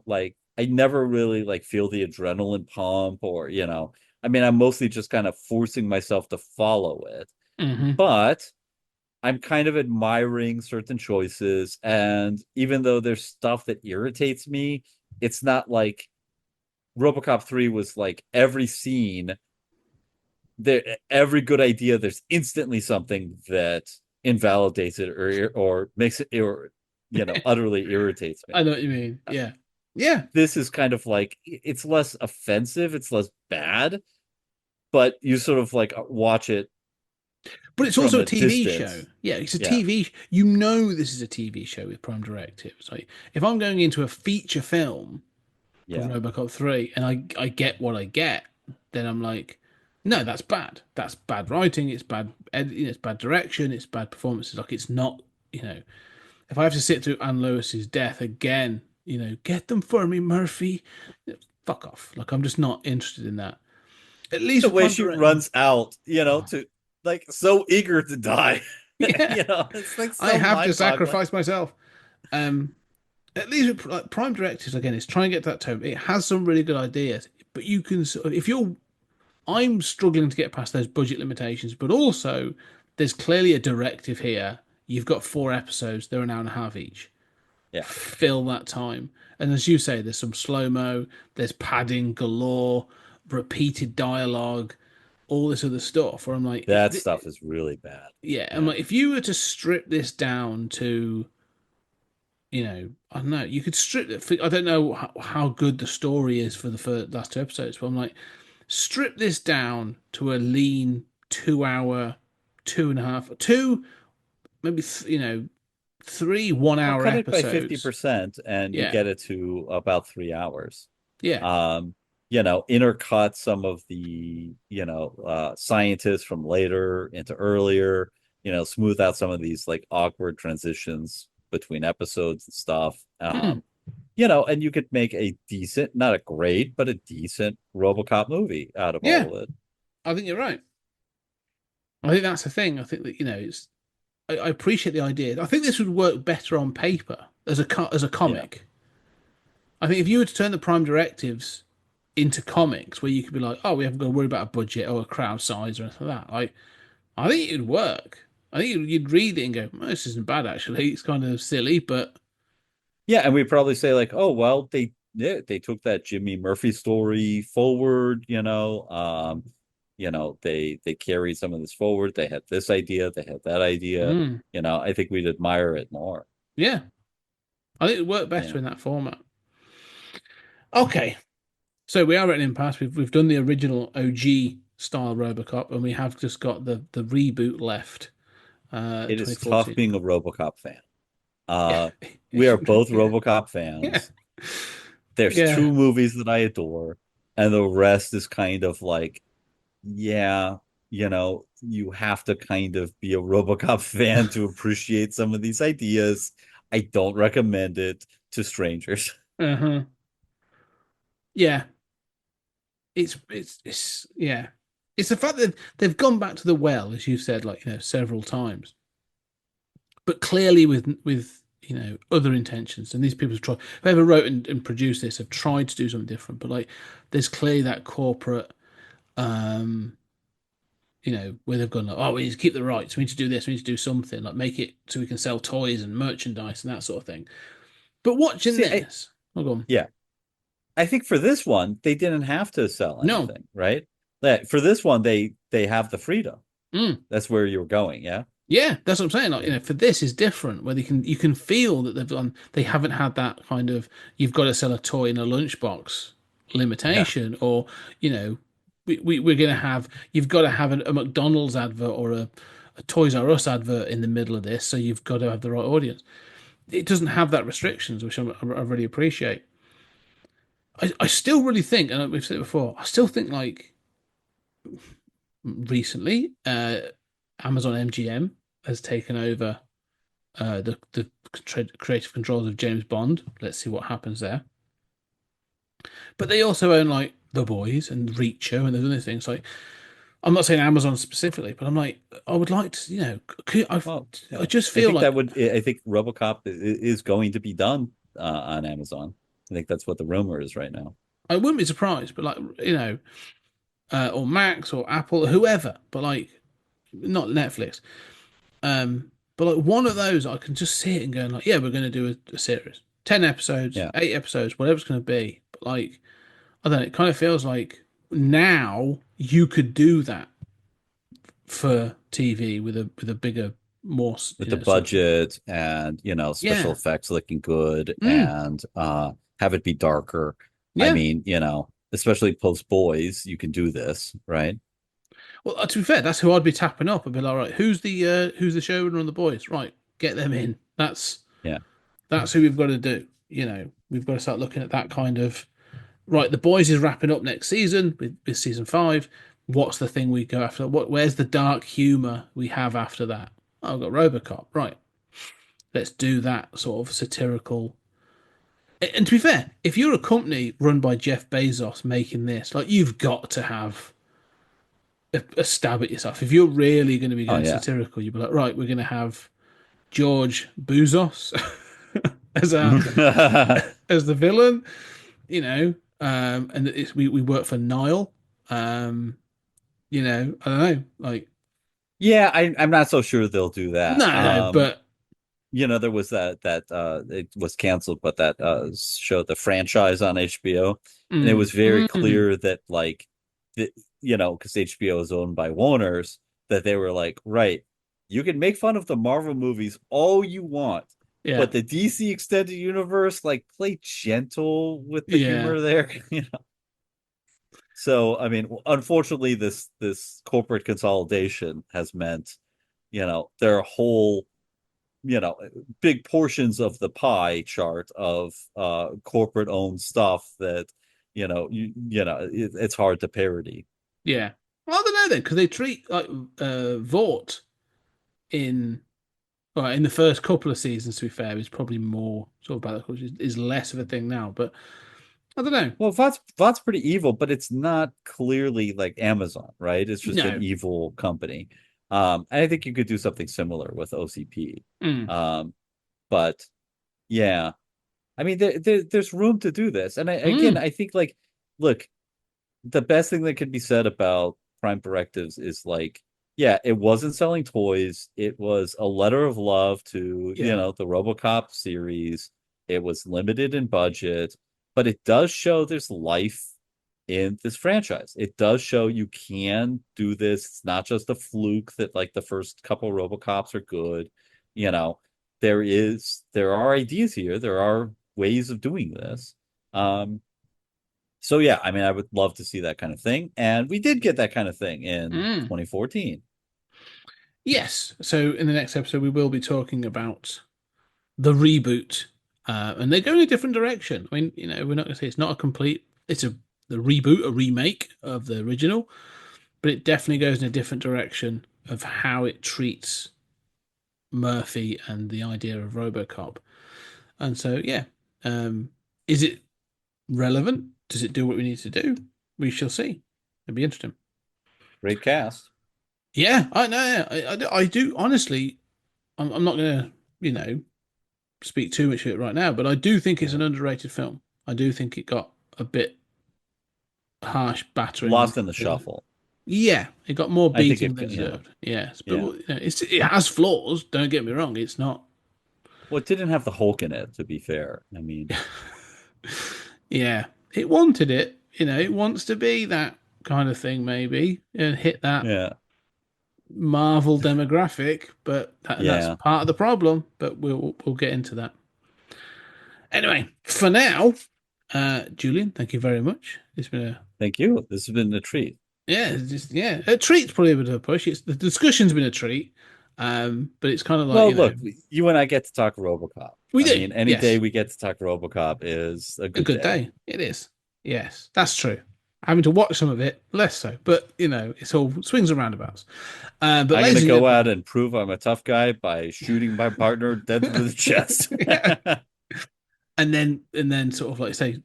like I never really like feel the adrenaline pump or, I mean, I'm mostly just kind of forcing myself to follow it. Hmm. But I'm kind of admiring certain choices. And even though there's stuff that irritates me, it's not like RoboCop 3 was like every scene, there every good idea, there's instantly something that invalidates it or makes it or utterly irritates me. I know what you mean. Yeah, yeah. This is kind of like it's less offensive, it's less bad, but you sort of like watch it But it's from also a a TV show. distance. Yeah, it's a Yeah. TV. You know, this is a TV show with Prime Directives. Like, if I'm going into a feature film of Yeah. RoboCop 3 and I get what I get, then I'm like, no, that's bad. That's bad writing. It's bad editing. It's bad direction. It's bad performances. Like, it's not. If I have to sit through Anne Lewis's death again, get them for me, Murphy. Fuck off. Like, I'm just not interested in that. At least The with way Prime she Directives. runs out, to like so eager to die. Yeah, It's like I so have to mind-boggling. sacrifice myself. Um, at least with like Prime Directives again, it's trying to get to that tone. It has some really good ideas, but you can if you're. I'm struggling to get past those budget limitations, but also there's clearly a directive here. You've got 4 episodes; they're an hour and a half each. Yeah. Fill that time, and as you say, there's some slow mo, there's padding galore, repeated dialogue, all this other stuff. Where I'm like, That stuff is really bad. yeah, I'm Yeah. like, if you were to strip this down to I don't know. You could strip it. I don't know how good the story is for the first, last 2 episodes, but I'm like, strip this down to a lean 2 hour, two and a half, two, maybe, 3 one Well, hour cut it by episodes. 50% and you Yeah. get it to about 3 hours. Yeah. Um, intercut some of the, scientists from later into earlier, smooth out some of these like awkward transitions between episodes and stuff. Hmm. And you could make a decent, not a great, but a decent RoboCop movie out of Yeah. all of it. I think you're right. I think that's the thing. I think that, I appreciate the idea. I think this would work better on paper as a Yeah. comic. I think if you were to turn the Prime Directives into comics where you could be like, oh, we haven't got to worry about a budget or a crowd size or anything like that. Like, I think it'd work. I think you'd read it and go, well, this isn't bad actually. It's kind of silly, but Yeah, and we probably say like, oh well, they took that Jimmy Murphy story forward, they carried some of this forward. They had this idea, they had that idea. mm, I think we'd admire it more. yeah, I think it'd work better Yeah. in that format. Okay, so we are at an impasse. We've done the original OG style Robocop, and we have just got the reboot left. It is tough 2014. being a RoboCop fan. Yeah, We are both yeah, RoboCop yeah, fans. There's yeah. two movies that I adore, and the rest is kind of like, yeah, you have to kind of be a RoboCop fan to appreciate some of these ideas. I don't recommend it to strangers. Uh-huh. Yeah, yeah. It's the fact that they've gone back to the well, as you said, like several times, but clearly with other intentions. And these people have tried, whoever wrote and produced this, have tried to do something different. But like, there's clearly that corporate, um, where they've gone like, oh, we need to keep the rights. We need to do this. We need to do something like make it so we can sell toys and merchandise and that sort of thing. But watching See, this, hold on, yeah, I think for this one they didn't have to sell no, anything, right? For this one they have the freedom. mm. That's where you were going, yeah. Yeah, that's what I'm saying. Like, for this is different, where you can feel that they haven't had that kind of you've got to sell a toy in a lunchbox Yeah. limitation, or we're gonna have you've got to have a McDonald's advert or a Toys R Us advert in the middle of this, so you've got to have the right audience. It doesn't have that restrictions, which I really appreciate. I still really think, and we've said it before, I still think like recently, Amazon MGM has taken over the creative controls of James Bond. Let's see what happens there. But they also own like The Boys and Reacher and there's other things. Like I'm not saying Amazon specifically, but I'm like I would like to, Well, I just I feel think like RoboCop is going to be done on Amazon. I think that's what the rumor is right now. I wouldn't be surprised, but like or Max or Apple or whoever, but like not Netflix. But like one of those, I can just see it and going like, yeah, we're going to do a series, 10 episodes, Yeah. 8 episodes, whatever it's going to be. But like, I don't know, it kind of feels like now you could do that for TV with a bigger, more With the sort of budget and special yeah, effects looking good mm, and have it be darker. I yeah. mean, especially post Boys, you can do this, right? Well, to be fair, that's who I'd be tapping up. I'd be like, all right, who's the showrunner on the boys? Right, get them in. Yeah. That's who we've got to do. We've got to start looking at that kind of right. The boys is wrapping up next season with season 5. What's the thing we go after? Where's the dark humor we have after that? Oh, I've got Robocop. Right, let's do that sort of satirical. And to be fair, if you're a company run by Jeff Bezos making this, like you've got to have a stab at yourself. If you're really going to be Oh going yeah. satirical, you'd be like, right, we're going to have George Bezos as our as the villain, and we work for Nile. I don't know, like Yeah, I'm not so sure they'll do that. no, but There was that it was canceled, but that show, the franchise on HBO, and it was very mm, clear that like because HBO is owned by Warner's, that they were like, right, you can make fun of the Marvel movies all you want, yeah, but the DC extended universe, like, play gentle with the yeah, humor there. So I mean, unfortunately, this corporate consolidation has meant, there are whole, you know big portions of the pie chart of corporate owned stuff that it's hard to parody. yeah. Well, I don't know then because they treat like Vought in in the first couple of seasons. To be fair, is probably more sort of about which is less of a thing now, but I don't know. Well, Vought's pretty evil, but it's not clearly like Amazon, right? It's just an No. evil company. And I think you could do something similar with OCP. Mm, um but yeah, I mean, there's room to do this. And again, mm, I think, like, look, the best thing that could be said about Prime Directives is like, yeah, it wasn't selling toys. It was a letter of love to, Yeah. the RoboCop series. It was limited in budget, but it does show there's life in this franchise. It does show you can do this. It's not just a fluke that like the first couple RoboCops are good. You know, there are ideas here. There are ways of doing this. So yeah, I mean, I would love to see that kind of thing, and we did get that kind of thing in Mm. 2014. Yes. So in the next episode, we will be talking about the reboot, and they go in a different direction. I mean, we're not going to say it's not a complete. It's the reboot, a remake of the original, but it definitely goes in a different direction of how it treats Murphy and the idea of RoboCop. And so, yeah, is it relevant? Does it do what we need to do? We shall see. It'll be interesting. Great cast. Yeah, I know. I do honestly. I'm not going to, speak too much of it right now, but I do think it's an underrated film. I do think it got a bit harsh battering. Lost in the shuffle. Yeah, it got more I think beating it- than yeah. deserved. Yes, but Yeah. it has flaws. Don't get me wrong. It's not. Well, it didn't have the Hulk in it, to be fair. I mean, Yeah, it wanted it. It wants to be that kind of thing, maybe, and hit that yeah, Marvel demographic. But that's Yeah. part of the problem. But we'll get into that. Anyway, for now, Julian, thank you very much. It's been Thank you. This has been a treat. a treat's probably a bit of a push. The discussion's been a treat, but it's kind of like Well, look, you and I get to talk RoboCop. We I do, mean, any yes. day we get to talk RoboCop is a a good, good day. It is. Yes, that's true. Having to watch some of it, less so, but it's all swings and roundabouts. But I'm going ladies to and go gentlemen- out and prove I'm a tough guy by shooting my partner dead to the chest. Yeah. and then sort of like say,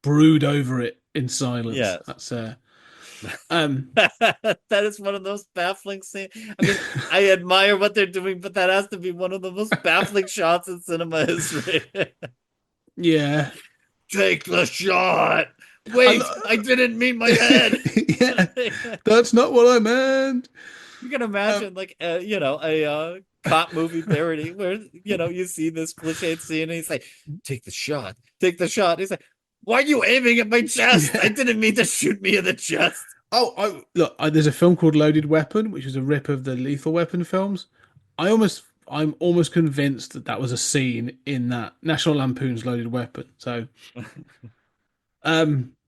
brood over it in silence. Yes. That's That is one of those baffling scenes. I mean, I admire what they're doing, but that has to be one of the most baffling shots in cinema history. yeah. Take the shot. Wait, I didn't mean my head. Yeah, that's not what I meant. You can imagine, a cop movie parody where you see this cliched scene, and he's like, "Take the shot, take the shot." He's like, "Why are you aiming at my chest? I didn't mean to shoot me in the chest." Oh, there's a film called Loaded Weapon, which is a rip of the Lethal Weapon films. I'm almost convinced that was a scene in that National Lampoon's Loaded Weapon. So,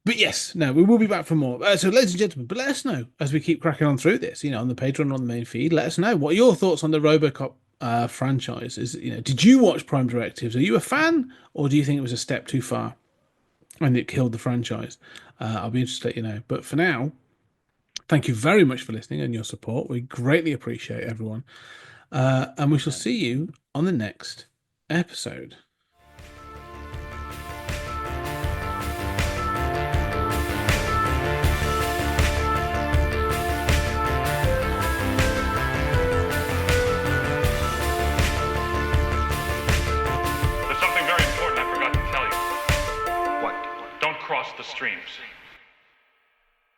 but yes, no, we will be back for more. So, ladies and gentlemen, but let us know as we keep cracking on through this. On the Patreon, on the main feed, let us know what are your thoughts on the RoboCop franchise. Did you watch Prime Directives? Are you a fan, or do you think it was a step too far and it killed the franchise? I'll be interested to let you know. But for now, thank you very much for listening and your support. We greatly appreciate everyone. And we shall see you on the next episode. There's something very important I forgot to tell you. What? Don't cross the streams.